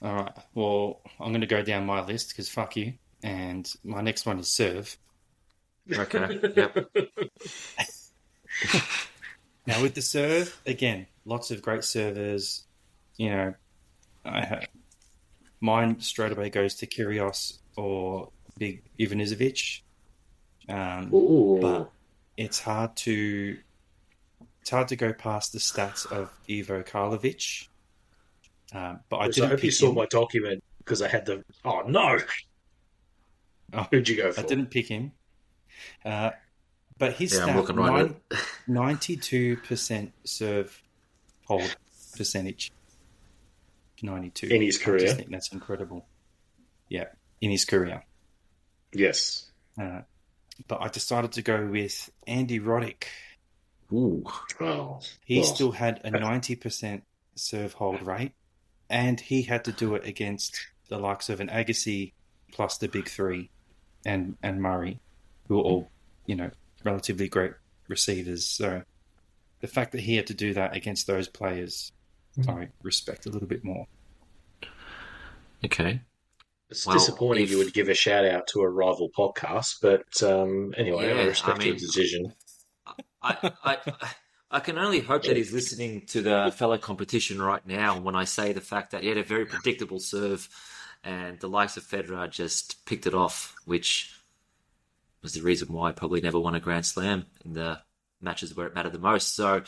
All right. Well, I'm going to go down my list because fuck you. And my next one is serve. Okay. Yep. Now with the serve, again, lots of great servers. You know, mine straight away goes to Kyrgios or Big Ivanisevic. But it's hard to go past the stats of Ivo Karlovic. But I So I didn't hope you pick saw him. my document because I had the. Oh no! Oh, Who'd you go I for? didn't pick him. But his Yeah, I'm stat, looking right at 92% serve hold percentage. 92. In his I career? just think that's incredible. Yeah, in his career. Yes. But I decided to go with Andy Roddick. Ooh. Oh, He well, still had a 90% serve hold rate, and he had to do it against the likes of an Agassi plus the big three and Murray, who are all, relatively great receivers. So the fact that he had to do that against those players, I respect a little bit more. Okay. it's Well, disappointing you would give a shout out to a rival podcast, but anyway, I yeah, I respect your mean, decision. I, I, I can only hope that he's listening to the fellow competition right now when I say the fact that he had a very predictable serve and the likes of Federer just picked it off, which was the reason why I probably never won a Grand Slam in the matches where it mattered the most. So,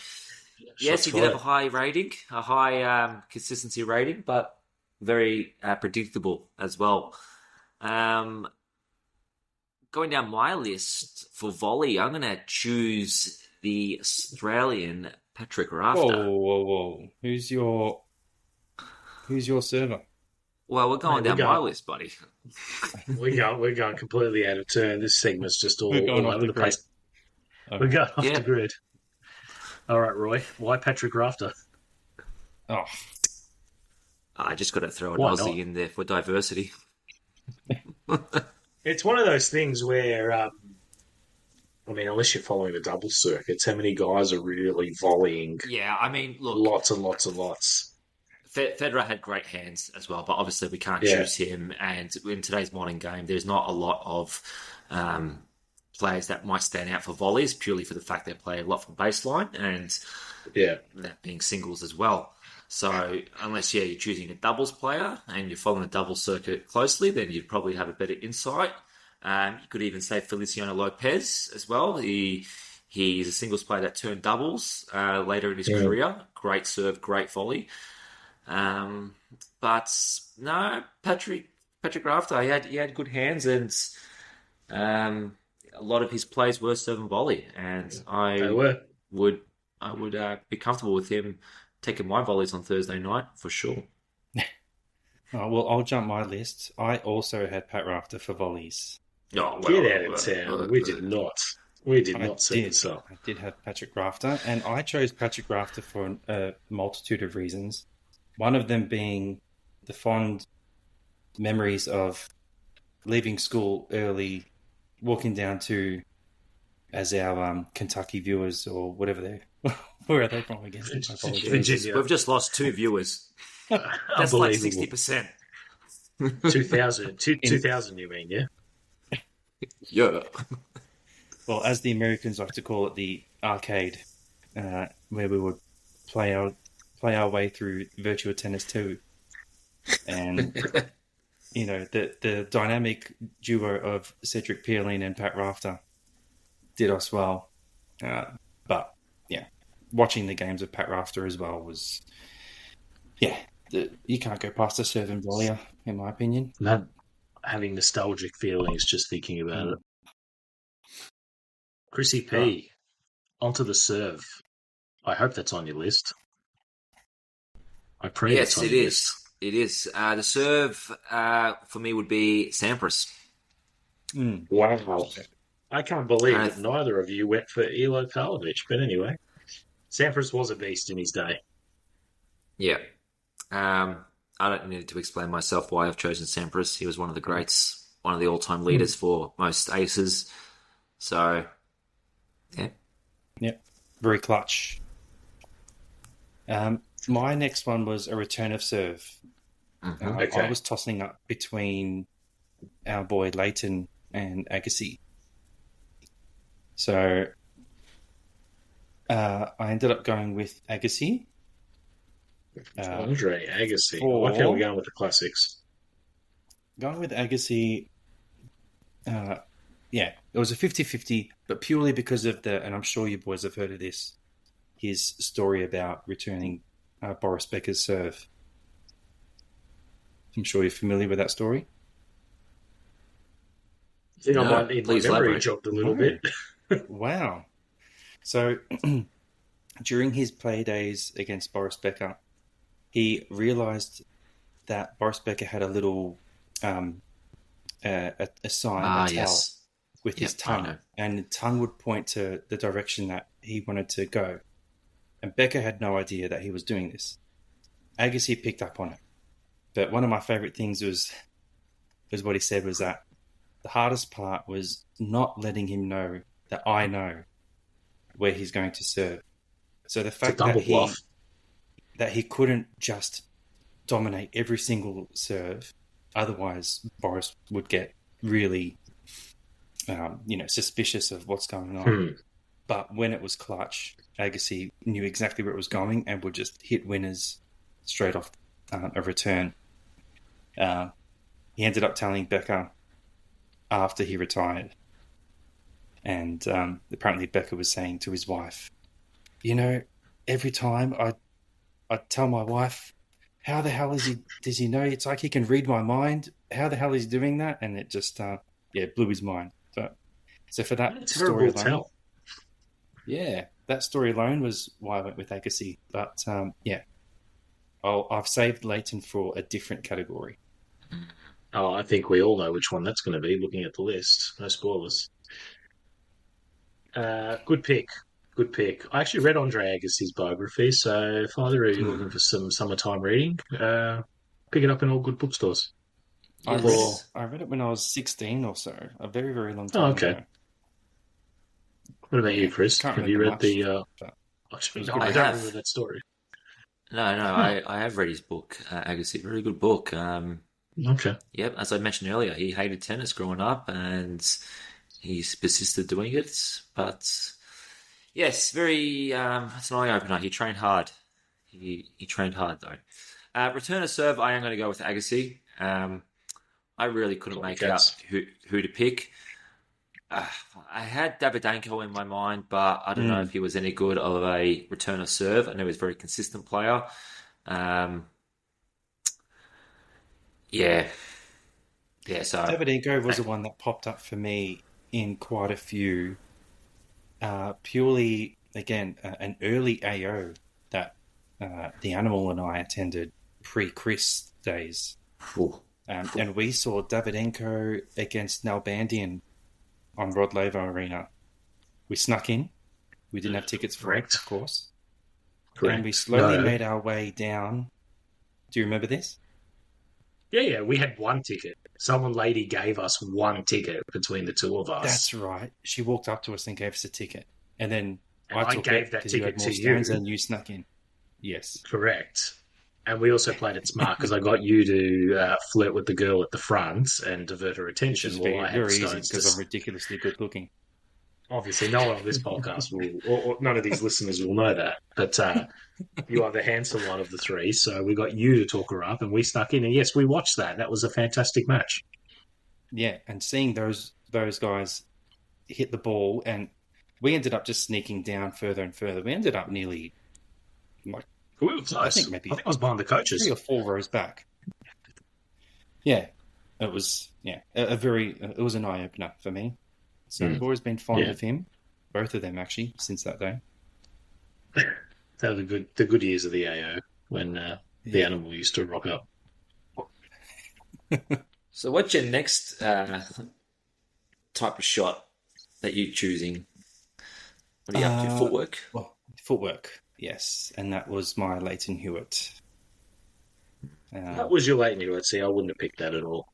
yes, he did have a high rating, a high consistency rating, but very predictable as well. Going down my list for volley, I'm going to choose the Australian Patrick Rafter. Whoa. Who's your server? Well, we're going Mate, down my list, buddy. We're going completely out of turn. This segment's just We're going all off over the the place. Okay. We're going off Yeah. the grid. All right, Roy. Why Patrick Rafter? Oh, I just got to throw an Why Aussie not? in there for diversity. It's one of those things where, unless you're following the double circuits, how many guys are really volleying Yeah, I mean, look, lots and lots and lots? Federer had great hands as well, but obviously we can't Yeah. choose him. And in today's modern game, there's not a lot of players that might stand out for volleys purely for the fact they play a lot from baseline and Yeah. that being singles as well. So unless you're choosing a doubles player and you're following the doubles circuit closely, then you'd probably have a better insight. You could even say Feliciano Lopez as well. He's a singles player that turned doubles later in his career. Great serve, great volley. But no, Patrick Rafter, he had good hands and a lot of his plays were serve and volley, and They were. would be comfortable with him taking my volleys on Thursday night for sure. Oh, well, I'll jump my list. I also had Pat Rafter for volleys. Oh, well, Get out of town. We did not. We did not set this up. I did have Patrick Rafter, and I chose Patrick Rafter for a multitude of reasons. One of them being the fond memories of leaving school early, walking down to, as our Kentucky viewers or whatever they where are they from again? I apologize. Virginia. We've just lost 2 viewers. That's like 60%. 2000, you mean, yeah? Yeah. Well, as the Americans like to call it, the arcade, where we would play our way through Virtua Tennis 2. And, the dynamic duo of Cedric Pierlin and Pat Rafter did us well. But, yeah, watching the games of Pat Rafter as well was, you can't go past a serve and volleyer, in my opinion. I'm having nostalgic feelings just thinking about it. Chrissy P, onto the serve. I hope that's on your list. I pray Yes, that's on it your is. list. It is. The serve for me would be Sampras. Wow. I can't believe I- that neither of you went for Elo Karlovic, but anyway. Sampras was a beast in his day. Yeah. I don't need to explain myself why I've chosen Sampras. He was one of the greats, one of the all-time leaders for most aces. So, yeah. Yep, very clutch. My next one was a return of serve. Okay. I was tossing up between our boy Leighton and Agassi. So I ended up going with Agassi. Andre Agassi. I like how we're For going with the classics. going with Agassi, uh, yeah, it was a 50-50, but purely because of and I'm sure you boys have heard of this, his story about returning Boris Becker's serve. I'm sure you're familiar with that story. I think I No, might need my please memory elaborate. jogged a little No. bit. Wow. So during his play days against Boris Becker, he realized that Boris Becker had a little a sign, a Ah, tell yes. with his Yep, I tongue, know. and the tongue would point to the direction that he wanted to go. And Becker had no idea that he was doing this. Agassi picked up on it. But one of my favorite things was what he said was that the hardest part was not letting him know that I know where he's going to serve. So the It's a fact that double bluff. he couldn't just dominate every single serve, otherwise Boris would get really suspicious of what's going on. Hmm. But when it was clutch, Agassi knew exactly where it was going and would just hit winners straight off a return. He ended up telling Becker after he retired, and apparently Becker was saying to his wife, every time I'd tell my wife, how the hell does he know? It's like he can read my mind. How the hell is he doing that? And it just, blew his mind. So for that story Terrible alone, tell. yeah, that story alone was why I went with Agassi. But I've saved Leighton for a different category. Oh, I think we all know which one that's going to be, looking at the list. No spoilers. Good pick. Good pick. I actually read Andre Agassi's biography, so if either of you are looking for some summertime reading, pick it up in all good bookstores. Yes. I read it when I was 16 or so, a very, very long Oh, time okay. ago. What about you, Yeah, Chris? can't Have you remember read much. the? But Actually, it was no, good. I I don't have. remember that story. No, Huh. I have read his book, Agassi. Very good book. Okay. Yep, as I mentioned earlier, he hated tennis growing up and he's persisted doing it. But yes, very, it's an eye opener. He trained hard. He trained hard though. Return of serve, I am going to go with Agassi. I really couldn't make out Copycats. who to pick. Uh, I had Davydenko in my mind, but I don't know if he was any good of a return of serve. I know he was a very consistent player. Um, yeah, yeah. So Davydenko was the one that popped up for me in quite a few. Purely, again, an early AO that the Animal and I attended pre-Chris days. phew, And we saw Davydenko against Nalbandian on Rod Laver Arena. We snuck in. We didn't have tickets for it, Correct. of course. Correct. And we slowly No. made our way down. Do you remember this? Yeah. We had one ticket. Someone lady gave us one ticket between the two of That's us, right. She walked up to us and gave us a ticket. And then and I I took gave it that because you had ticket more to stands you. and you snuck in. Yes. Correct. And we also played it smart because I got you to flirt with the girl at the front and divert her Which attention is while very, I had the very easy stones to. because I'm ridiculously good looking. Obviously, no one on this podcast will, or none of these listeners will know that. But you are the handsome one of the three, so we got you to talk her up, and we stuck in. And yes, we watched that. That was a fantastic match. Yeah, and seeing those guys hit the ball, and we ended up just sneaking down further and further. We ended up nearly, like, We were I close. think maybe I think I was behind the 3 or coaches. 4 rows back. Yeah, it was it was an eye opener for me. So I've always been fond Yeah. of him, both of them actually, since that day. That were the good years of the AO when the animal used to rock up. so what's your next type of shot that you're choosing? What are you up to? Footwork? Well, footwork, yes, and that was my Leighton Hewitt. That was your late Hewitt. See, I wouldn't have picked that at all.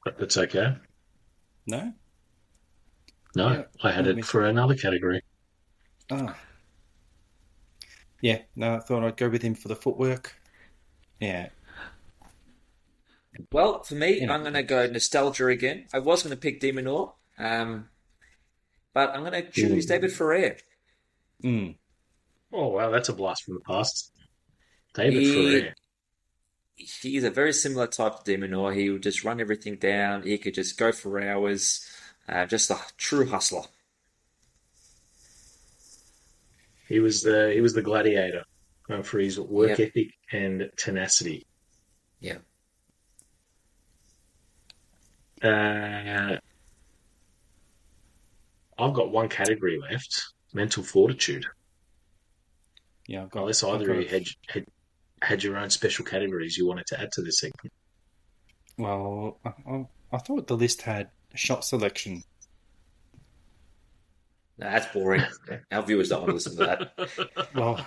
But that's okay. No, No, yeah, I had went it with for another category. yeah. No, I thought I'd go with him for the footwork. Yeah, Well, for me, you know, I'm going to go nostalgia again. I was going to pick Demonor. but I'm going to choose David Ferrer. Mm. Oh, wow, that's a blast from the past. David He Ferrer. he's a very similar type of Demonor. He would just run everything down. He could just go for hours. Just a true hustler. He was the gladiator for his work Yep. ethic and tenacity. Yeah. Uh, I've got one category left: mental fortitude. Yeah, Unless I've either got of you had your own special categories you wanted to add to this segment. well, I thought the list had shot selection. No, that's boring. Our viewers don't want to listen to that. Well,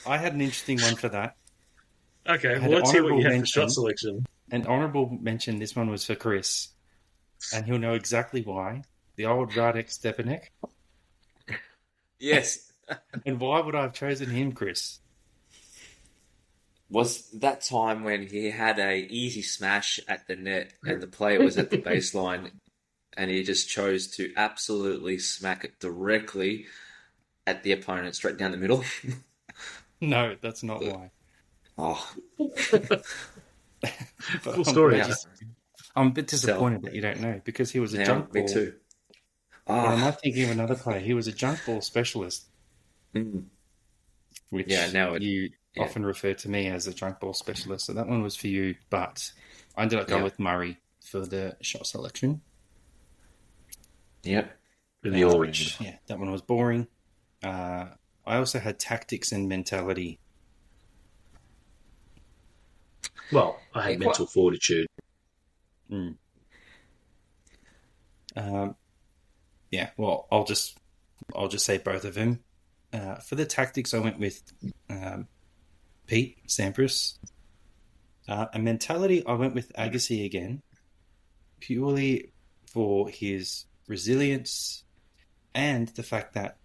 I had an interesting one for that. Okay, I well, had an let's hear what honourable you had for shot mention. selection. An honourable mention. This one was for Chris, and he'll know exactly why. The old Radek Stepanek. Yes. And why would I have chosen him, Chris? Was that time when he had a easy smash at the net and the player was at the baseline and he just chose to absolutely smack it directly at the opponent straight down the middle? No, that's not why. Oh, But Full story. now, I'm a bit so disappointed that you don't know because he was a now junk me ball. too. Or am I Ah, thinking of another player? He was a junk ball specialist, mm, which yeah. you Yeah, often refer to me as a junk ball specialist. So that one was for you, but I ended up going yeah, with Murray for the shot selection. yeah. The orange. Yeah, that one was boring. I also had tactics and mentality. Well, I Yeah, had quite. mental fortitude. Mm. Um, yeah, well, I'll just say both of them. For the tactics, I went with um, Pete Sampras. And mentality, I went with Agassi again, purely for his resilience and the fact that,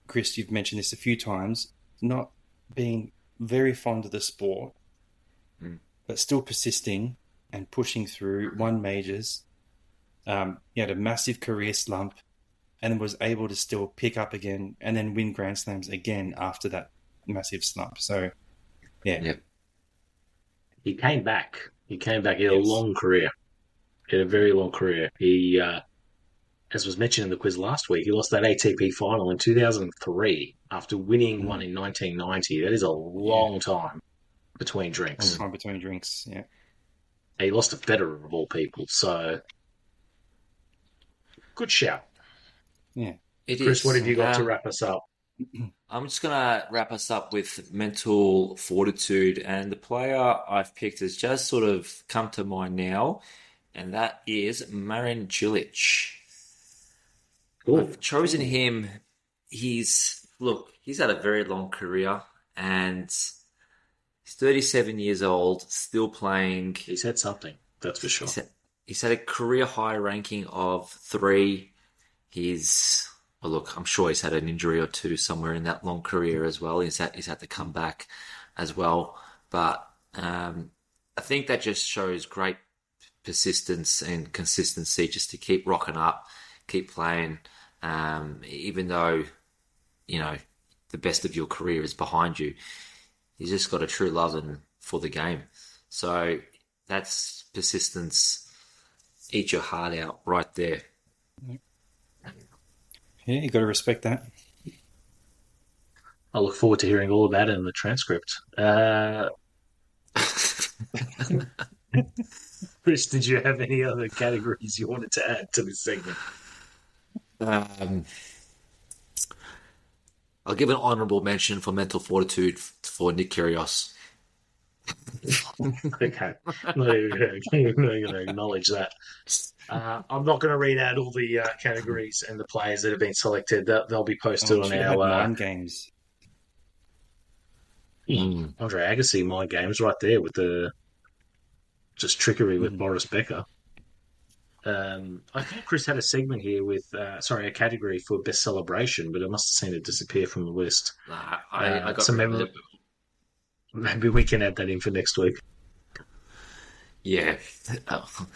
Chris, you've mentioned this a few times, not being very fond of the sport, Mm, but still persisting and pushing through, won majors. He had a massive career slump and was able to still pick up again and then win Grand Slams again after that massive slump. So, yeah, yeah. He came back. He came back. He had a yes. long career. He had a very long career. He, as was mentioned in the quiz last week, he lost that ATP final in 2003 after winning one Mm, in 1990. That is a yeah, long time between long drinks. time between drinks. Yeah, He lost to Federer of all people. So good shout. yeah. It Chris, what is. have you got to wrap us up? I'm just gonna wrap us up with mental fortitude, and the player I've picked has just sort of come to mind now, and that is Marin Cilic. Cool. I've chosen him. He's had a very long career, and he's 37 years old, still playing. He's had something, that's for He's sure. had, he's had a career high ranking of 3. He's well, look, I'm sure he's had an injury or two somewhere in that long career as well. He's had to come back as well, but I think that just shows great persistence and consistency just to keep rocking up, keep playing, even though you know the best of your career is behind you. He's just got a true love for the game. So that's persistence. Eat your heart out right there. Yeah, you got to respect that. I look forward to hearing all about it in the transcript. Chris, did you have any other categories you wanted to add to this segment? Um, I'll give an honourable mention for mental fortitude for Nick Kyrgios. Okay, not even going to acknowledge that. I'm not going to read out all the categories and the players that have been selected. They'll be Oh, posted you on should have had our mind games. Mm. Andre Agassi mind games right there with the just trickery with Mm. Boris Becker. I think Chris had a segment here with, a category for best celebration, but it must have seen it disappear from the list. I got So rid of maybe it. maybe we can add that in for next week. Yeah. That's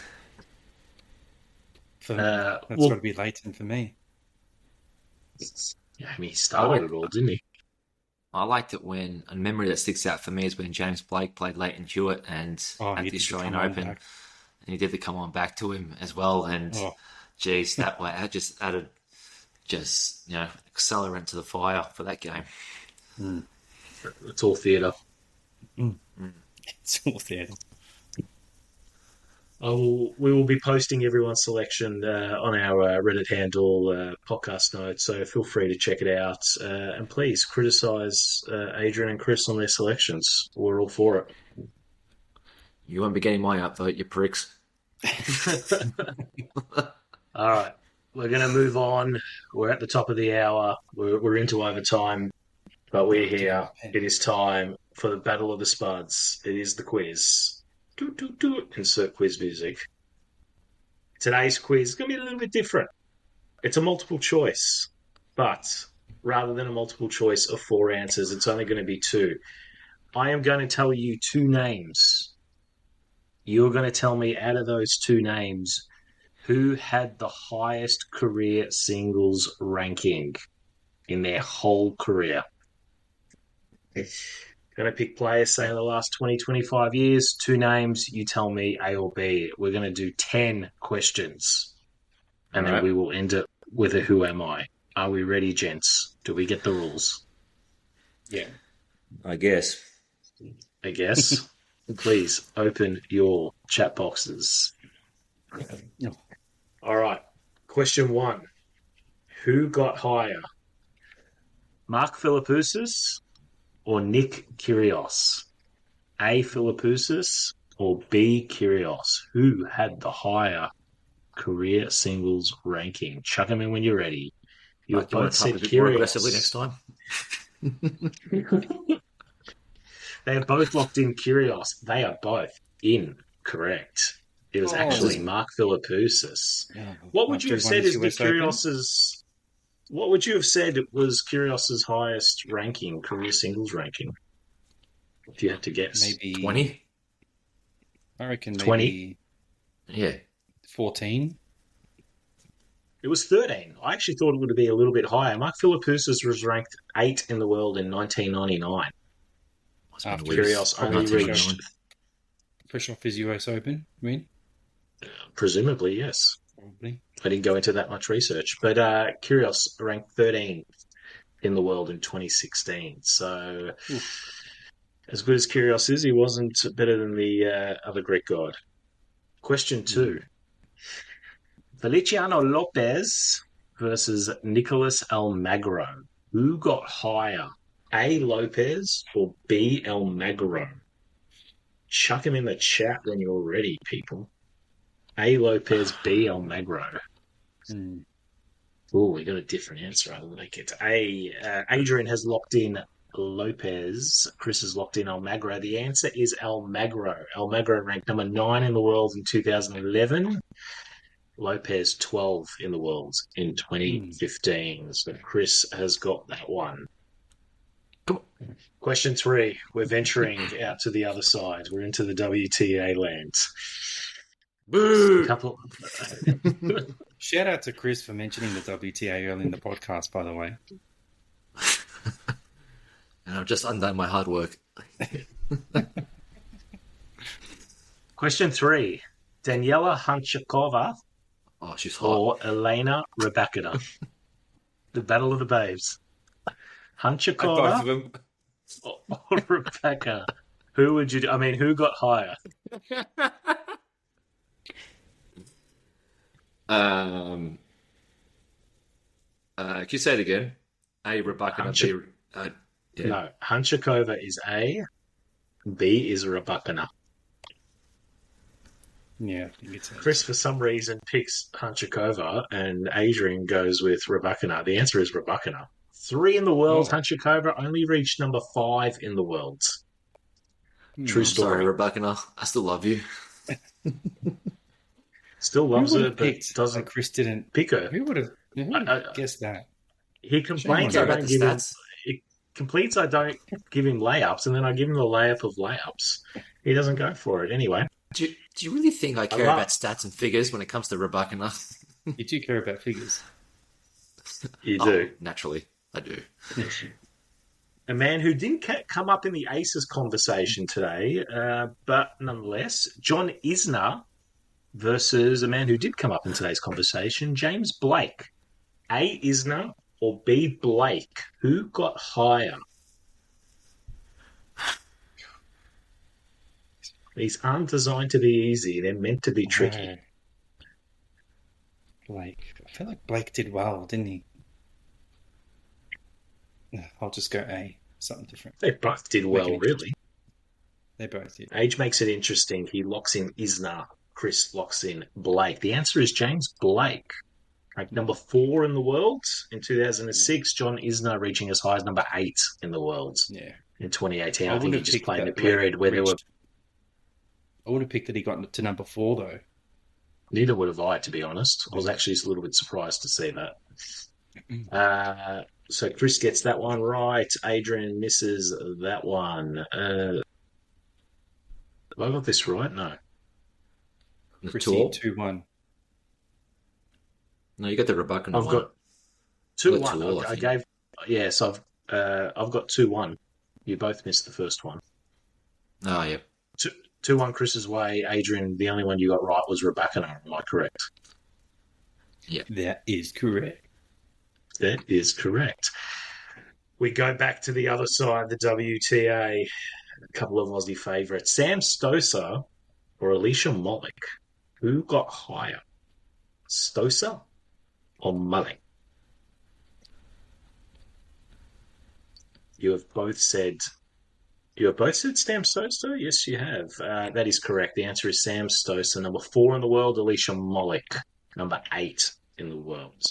Uh, got well, to be latent for me. Yeah, I mean, he started it all, didn't he? I liked it when a memory that sticks out for me is when James Blake played Leighton Hewitt and He at the did Australian come on Open, back. and he did the come on back to him as well. And Oh, geez, that way I just added accelerant to the fire for that game. It's all theatre. it's all theatre. We will be posting everyone's selection on our Reddit handle, podcast notes, so feel free to check it out. And please criticise Adrian and Chris on their selections. We're all for it. You won't be getting my upvote, you pricks. All right, we're going to move on. We're at the top of the hour. We're into overtime, but we're here. It is time for the Battle of the Spuds. It is the quiz. Insert quiz music. Today's quiz is going to be a little bit different. It's a multiple choice, but rather than a multiple choice of 4 answers, it's only going to be 2. I am going to tell you 2 names. You're going to tell me out of those 2 names who had the highest career singles ranking in their whole career. Going to pick players, say, in the last 20, 25 years. 2 names, you tell me A or B. We're going to do 10 questions, and then we will end it with a who am I. Are we ready, gents? Do we get the rules? Yeah. I guess. Please open your chat boxes. All right. Question 1. Who got higher? Mark Philippoussis or Nick Kyrgios? A. Philippoussis or B. Kyrgios? Who had the higher career singles ranking? Chuck them in when you're ready. You Like, do you want both to type said a bit more aggressively Kyrgios. next time? They are both locked in Kyrgios. They are both incorrect. It was actually Mark Philippoussis. What would you have said is Nick Kyrgios's? What would you have said was Kyrgios's highest ranking, career singles ranking? If you had to guess, Maybe 20? I reckon 20? maybe 14. It was 13. I actually thought it would be a little bit higher. Mark Philippoussis was ranked 8 in the world in 1999. After Kyrgios only reached... Fresh off his US Open, you mean? Presumably, yes. Probably. I didn't go into that much research. But Kyrgios ranked 13 in the world in 2016. So, as good as Kyrgios is, he wasn't better than the other Greek god. Question 2. Feliciano Lopez versus Nicolas Almagro. Who got higher? A. Lopez or B. Almagro? Chuck him in the chat when you're ready, people. A. Lopez, B. Almagro. Oh, we got a different answer. I like it. Adrian has locked in Lopez. Chris has locked in Almagro. The answer is Almagro. Almagro ranked number 9 in the world in 2011. Lopez 12 in the world in 2015. So Chris has got that one. Question 3. We're venturing out to the other side. We're into the WTA land. Boo! Shout out to Chris for mentioning the WTA early in the podcast, by the way. And I've just undone my hard work. Question 3. Daniela Hanchikova She's hot. or Elena Rybakina. The Battle of the Babes. Hanchikova Both of them. or Rebecca? Who would you do? I mean, who got higher? Can you say it again? A. Rebecca and B. No, Hanchikova is A. B is Rybakina. Yeah, I think it's Chris, for some reason, picks Hanchikova, and Adrian goes with Rybakina. The answer is Rybakina. 3 in the world. Hanchikova only reached number 5 in the world. True story. Sorry, Rebecca. I still love you. Still loves her, but doesn't. Chris didn't pick her. Who would have guessed that? He complains I don't give him. He complains I don't give him layups, and then I give him the layup of layups. He doesn't go for it anyway. Do you really think I care about stats and figures when it comes to Rebecca? You do care about figures. You Oh, do. naturally, I do. A man who didn't come up in the Aces conversation today, but nonetheless, John Isner versus a man who did come up in today's conversation, James Blake. A. Isner or B. Blake? Who got higher? These aren't designed to be easy. They're meant to be tricky. No. Blake. I feel like Blake did well, didn't he? I'll just go A. Something different. They both did well, really. They both did. Age makes it interesting. He locks in Isner. Chris locks in Blake. The answer is James Blake. Ranked number 4 in the world in 2006. John Isner reaching as high as number 8 in the world in 2018. I think he just played in a period where there were... I would have picked that he got to number 4, though. Neither would have I, to be honest. I was actually just a little bit surprised to see that. So Chris gets that one right. Adrian misses that one. Have I got this right? No. Chris 2-1. No, you got the Rebecca I've one. got 2-1. I gave... Yes, I've got 2-1. You both missed the first one. Oh, yeah. 2-1 Chris's way. Adrian, the only one you got right was Rebecca. Am I correct? Yeah. That is correct. That is correct. We go back to the other side, the WTA. A couple of Aussie favourites. Sam Stosur or Alicia Molik? Who got higher? Stosur or Molik? You have both said Sam Stosur? Yes, you have. That is correct. The answer is Sam Stosur, number 4 in the world. Alicia Molik, number 8 in the world.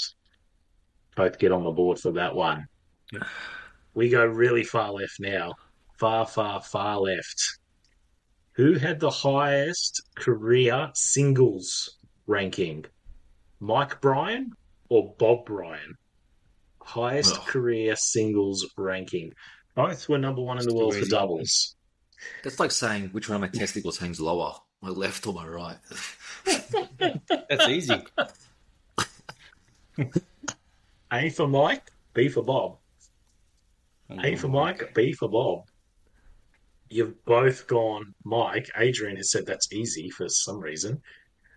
Both get on the board for that one. Yeah. We go really far left now. Far, far, far left. Who had the highest career singles ranking? Mike Bryan or Bob Bryan? Highest career singles ranking. Both were number 1 in the world for doubles. That's like saying which one of my testicles hangs lower, my left or my right. That's easy. A for Mike, B for Bob. A for Mike, B for Bob. You've both gone Mike. Adrian has said that's easy for some reason.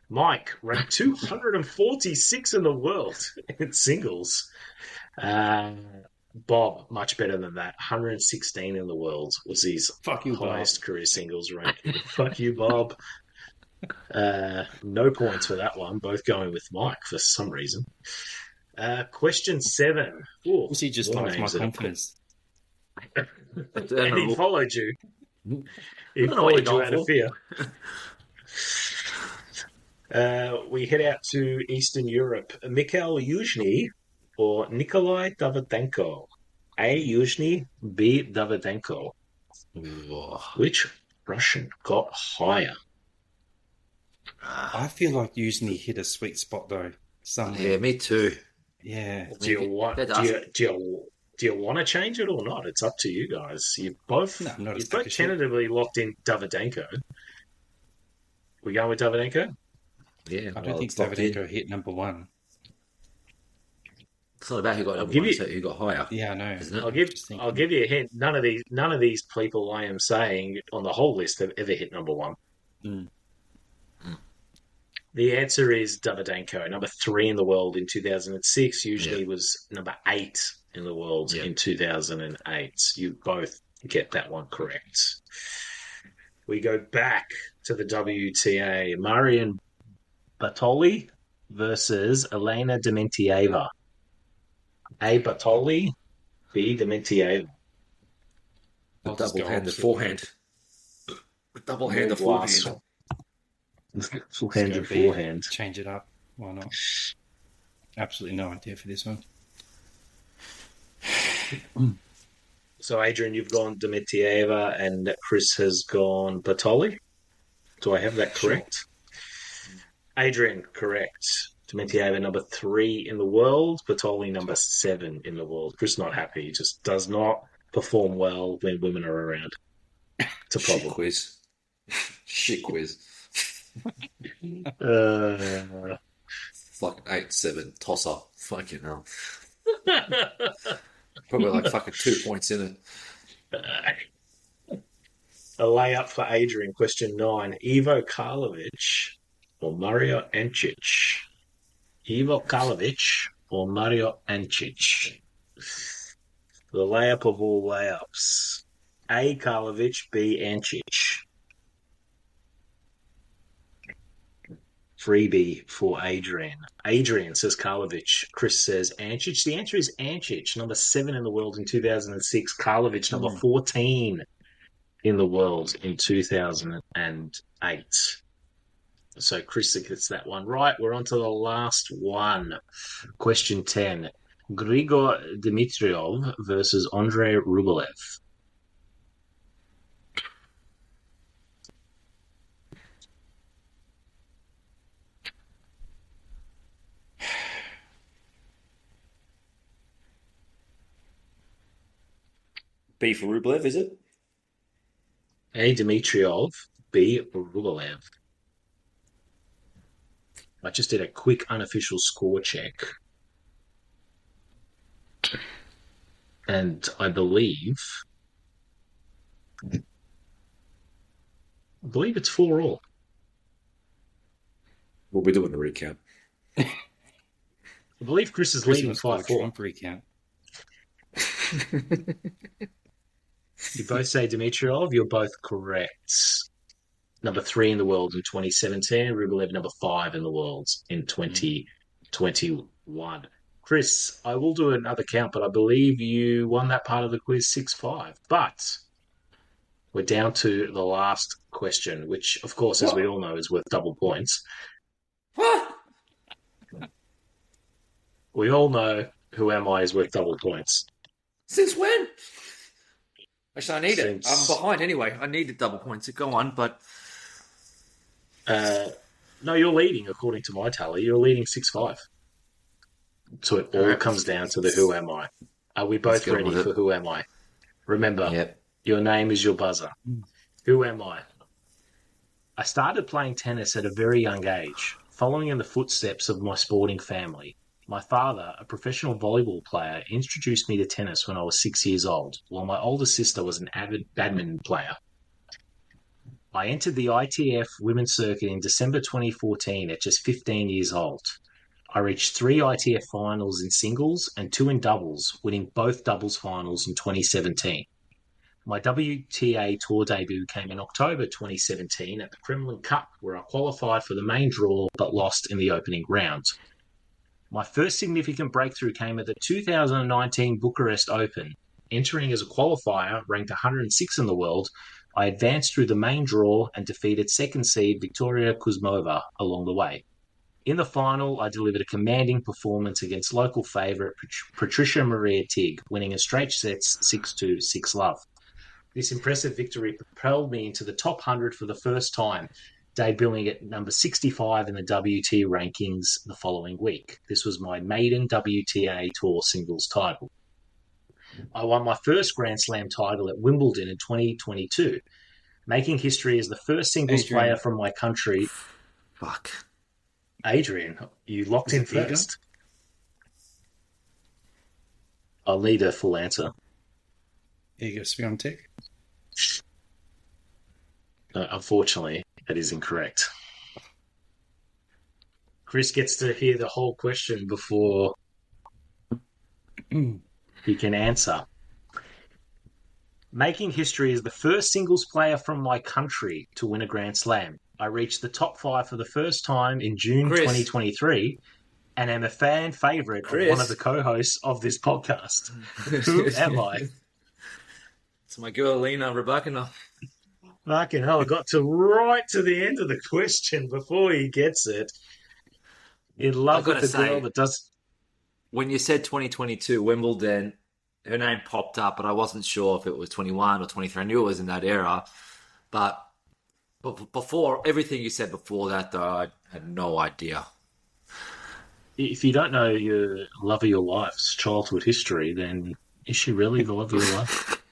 Mike ranked 246 in the world in singles. Bob, much better than that. 116 in the world was his highest career singles ranking. Fuck you, Bob. No points for that one. Both going with Mike for some reason. Question 7. Ooh, was he just like my confidence? And he followed you. He followed you out of fear. We head out to Eastern Europe. Mikhail Yuzhny or Nikolai Davydenko? A. Yuzhny, B. Davydenko. Which Russian got higher? I feel like Yuzhny hit a sweet spot, though. Somewhere. Yeah, me too. Yeah. Do you want to change it or not? It's up to you guys. You both tentatively locked in Davydenko. We going with Davydenko? Yeah. I don't think Davydenko hit number 1. It's not about who got number 1, so who got higher. Yeah, I know. I'll give you a hint. None of these people I am saying on the whole list have ever hit number 1. Mm. The answer is Davydenko, number 3 in the world in 2006. Usually was number 8 in the world in 2008. You both get that one correct. We go back to the WTA. Marion Bartoli versus Elena Dementieva. A. Bartoli, B. Dementieva. Double-handed forehand. Double-handed forehand. Full-handed forehand. Change it up. Why not? Absolutely no idea for this one. So, Adrian, you've gone Dementieva and Chris has gone Bartoli. Do I have that correct? Sure. Adrian, correct. Dementieva, number 3 in the world. Bartoli, number 7 in the world. Chris not happy. He just does not perform well when women are around. It's a problem. Shit quiz. It's like 8-7 tosser. Fucking hell. Probably like fucking 2 points in A layup for Adrian. Question 9. Ivo Karlovic or Mario Ancic? Ivo Karlovic or Mario Ancic? The layup of all layups. A. Karlovic, B. Ancic. Freebie for Adrian. Adrian says Karlovic. Chris says Ancic. The answer is Ancic, number 7 in the world in 2006. Karlovic, number 14 in the world in 2008. So Chris gets that one right. We're on to the last one. Question 10. Grigor Dimitrov versus Andrei Rublev. B for Rublev, is it? A. Dimitrov, B. Rublev. I just did a quick unofficial score check. And I believe it's 4-all. We'll be doing the recap. I believe Chris is leading 5-4. Trump recount. You both say Dimitrov. You're both correct. Number 3 in the world in 2017. Rublev number 5 in the world in 2021. Chris, I will do another count, but I believe you won that part of the quiz 6-5. But we're down to the last question, which, of course, as we all know, is worth double points. What? We all know Who Am I is worth double points. Since when? Actually, I need it. I'm behind anyway. I need the double points. Go on, but... No, you're leading, according to my tally. You're leading 6-5. So it all comes down to the Who Am I. Are we both ready for Who Am I? Remember, Your name is your buzzer. Who am I? I started playing tennis at a very young age, following in the footsteps of my sporting family. My father, a professional volleyball player, introduced me to tennis when I was 6 years old, while my older sister was an avid badminton player. I entered the ITF women's circuit in December 2014 at just 15 years old. I reached 3 ITF finals in singles and 2 in doubles, winning both doubles finals in 2017. My WTA Tour debut came in October 2017 at the Kremlin Cup, where I qualified for the main draw but lost in the opening round. My first significant breakthrough came at the 2019 Bucharest Open. Entering as a qualifier, ranked 106 in the world, I advanced through the main draw and defeated second seed Victoria Kuzmova along the way. In the final, I delivered a commanding performance against local favourite Patricia Maria Tig, winning in straight sets 6-2, 6-love. This impressive victory propelled me into the top 100 for the first time, debuting at number 65 in the WTA rankings the following week. This was my maiden WTA Tour singles title. I won my first Grand Slam title at Wimbledon in 2022, making history as the first singles player from my country. Fuck. Adrian, you locked in first. I'll need a full answer. Ego Swiatek. No, unfortunately, that is incorrect. Chris gets to hear the whole question before he can answer. Making history as the first singles player from my country to win a Grand Slam. I reached the top 5 for the first time in June 2023 and am a fan favourite of one of the co-hosts of this podcast. Who am I? It's my girl, Lena Rabakina. Fucking hell, I got right to the end of the question before he gets it. In love with the girl that does... When you said 2022 Wimbledon, her name popped up, but I wasn't sure if it was 21 or 23. I knew it was in that era. But before, everything you said before that, though, I had no idea. If you don't know your love of your life's childhood history, then is she really the love of your life?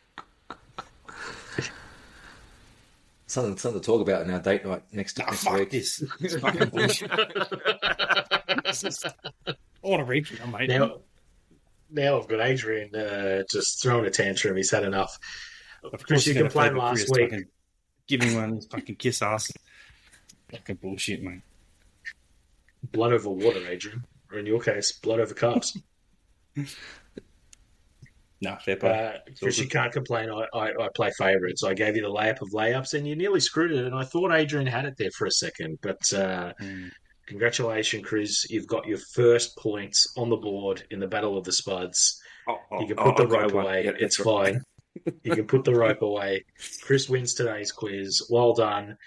Something to talk about in our date night next week. This. It's fucking bullshit. I want to reach it, mate. now I've got Adrian just throwing a tantrum. He's had enough. Of Chris, course, you you're going to complained favour last Chris. week. Fucking give me one of these fucking kiss ass. Fucking bullshit, mate. Blood over water, Adrian. Or in your case, blood over cups. Nah, fair play. It's all Chris, you good. can't complain. I play favourites. I gave you the layup of layups, and you nearly screwed it. And I thought Adrian had it there for a second. But congratulations, Chris. You've got your first points on the board in the Battle of the Spuds. You can put the I got rope one. away. Yeah, It's that's right. fine. You can put the rope away. Chris wins today's quiz. Well done.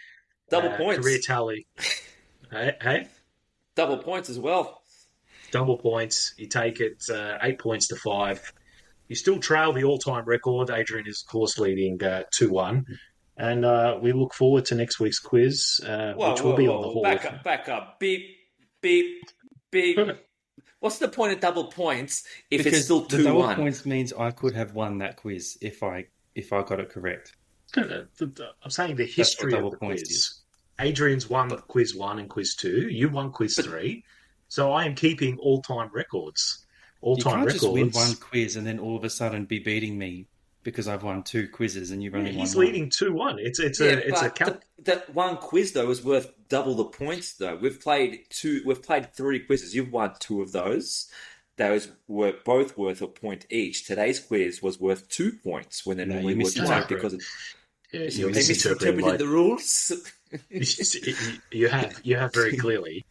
Double Career points. tally. Hey, Double points as well. double points. You take it 8 points to 5. You still trail the all-time record. Adrian is, of course, leading 2-1. And we look forward to next week's quiz, Whoa, which will whoa, be on the whoa. Hall of Back up, back up. Beep, beep, beep. Fame. What's the point of double points if it's Because still the double 2-1? points means I could have won that quiz if I got it correct. I'm saying the That's what history of double the points quiz. is. Adrian's won But, quiz 1 and quiz 2. You won quiz but 3. So I am keeping all-time records. You All-time can't just win one records. quiz and then all of a sudden be beating me because I've won 2 quizzes and you've Yeah, only won he's one. leading 2-1. It's yeah, a but that one quiz though is worth double the points though. We've played 3 quizzes. You've won 2 of those. Those were both worth a point each. Today's quiz was worth 2 points when they No, normally you would 1 misinterpret. because You're they misinterpreting misinterpreted the rules. You have very clearly.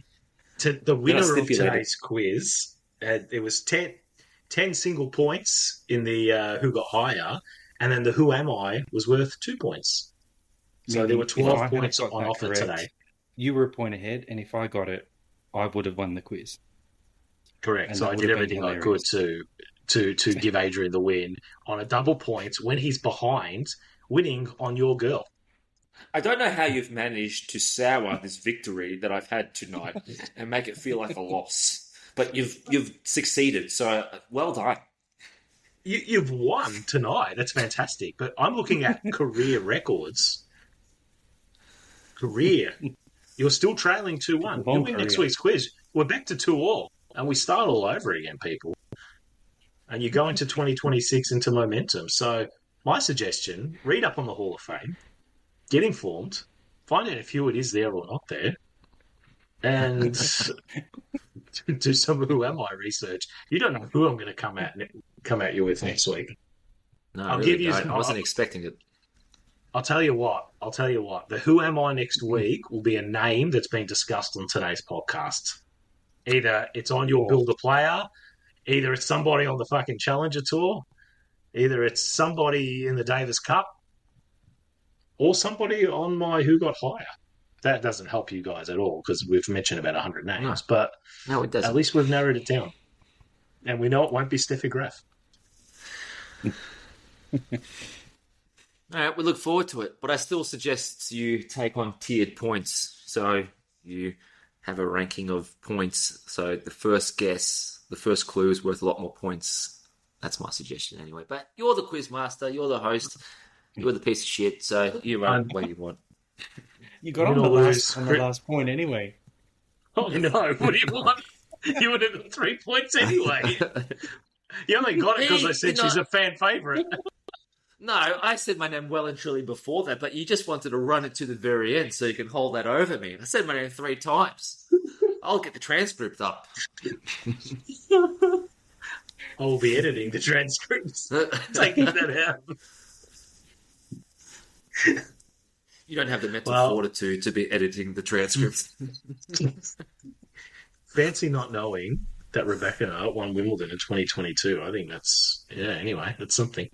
The Then I winner of stipulated. today's quiz, there was 10 single points in the Who Got Higher, and then the Who Am I was worth 2 points. So there were Meaning, if I 12 had points got on that offer correct, today. you were a point ahead, and if I got it, I would have won the quiz. Correct. And So that I would did have been everything I could hilarious. to give Adrian the win on a double point when he's behind, winning on your girl. I don't know how you've managed to sour this victory that I've had tonight and make it feel like a loss. But you've succeeded, so well done. You've won tonight. That's fantastic. But I'm looking at career records. Career. You're still trailing 2-1. You Long win next career. week's quiz. We're back to 2-all. And we start all over again, people. And you go into 2026 into momentum. So my suggestion, read up on the Hall of Fame, get informed, find out if Hewitt is there or not there, and do some Who Am I research. You don't know who I'm going to come at you with next week. No, I'll I really give you. don't. I wasn't expecting it. I'll tell you what. The Who Am I next week will be a name that's been discussed on today's podcast. Either it's on your Build a Player, either it's somebody on the fucking Challenger Tour, either it's somebody in the Davis Cup, or somebody on my Who Got Higher. That doesn't help you guys at all because we've mentioned about 100 names, but No, it at doesn't. least we've narrowed it down. And we know it won't be Steffi Graf. All right, we look forward to it, but I still suggest you take on tiered points. So you have a ranking of points. So the first guess, the first clue is worth a lot more points. That's my suggestion anyway. But you're the quiz master, you're the host, you're the piece of shit, so you run the way you want. You got You're on the gonna last lose. on the last point anyway. Oh, no. What do you want? You would have got 3 points anyway. You only got it because I said she's a fan favourite. No, I said my name well and truly before that, but you just wanted to run it to the very end so you can hold that over me. I said my name 3 times. I'll get the transcript up. I'll be editing the transcripts, taking that out. You don't have the mental Well- fortitude to be editing the transcripts. Fancy not knowing that Rebecca won Wimbledon in 2022. I think that's, anyway, that's something.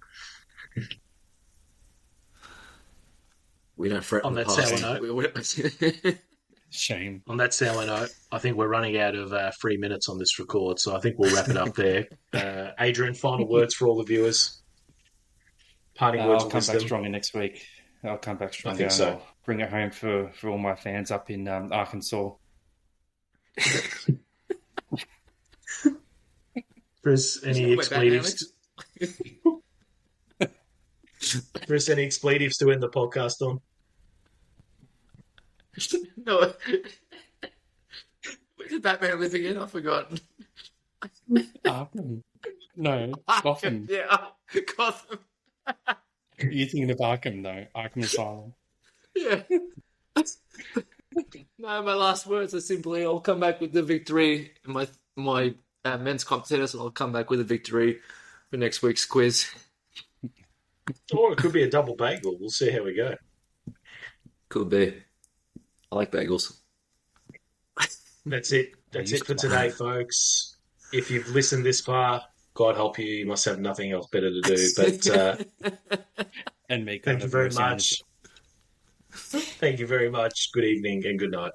We don't fret On the that sour past. Shame. On that sour note, I think we're running out of 3 minutes on this record, so I think we'll wrap it up there. Adrian, final words for all the viewers. Parting words I'll of come back wisdom. stronger next week. I'll come back stronger. think so. And I'll bring it home for all my fans up in Arkansas. Chris, any expletives? Chris, any expletives to end the podcast on? No. Where did Batman live again? I've forgotten. No, Gotham. Yeah, Gotham. You're thinking of Arkham, though. Arkham Asylum. Yeah. No, my last words are simply I'll come back with the victory in my men's comp tennis, and I'll come back with a victory for next week's quiz. Or it could be a double bagel. We'll see how we go. Could be. I like bagels. That's it. That's it for today, folks. If you've listened this far, God help you. You must have nothing else better to do. But And make thank you very much. Thank you very much. Good evening and good night.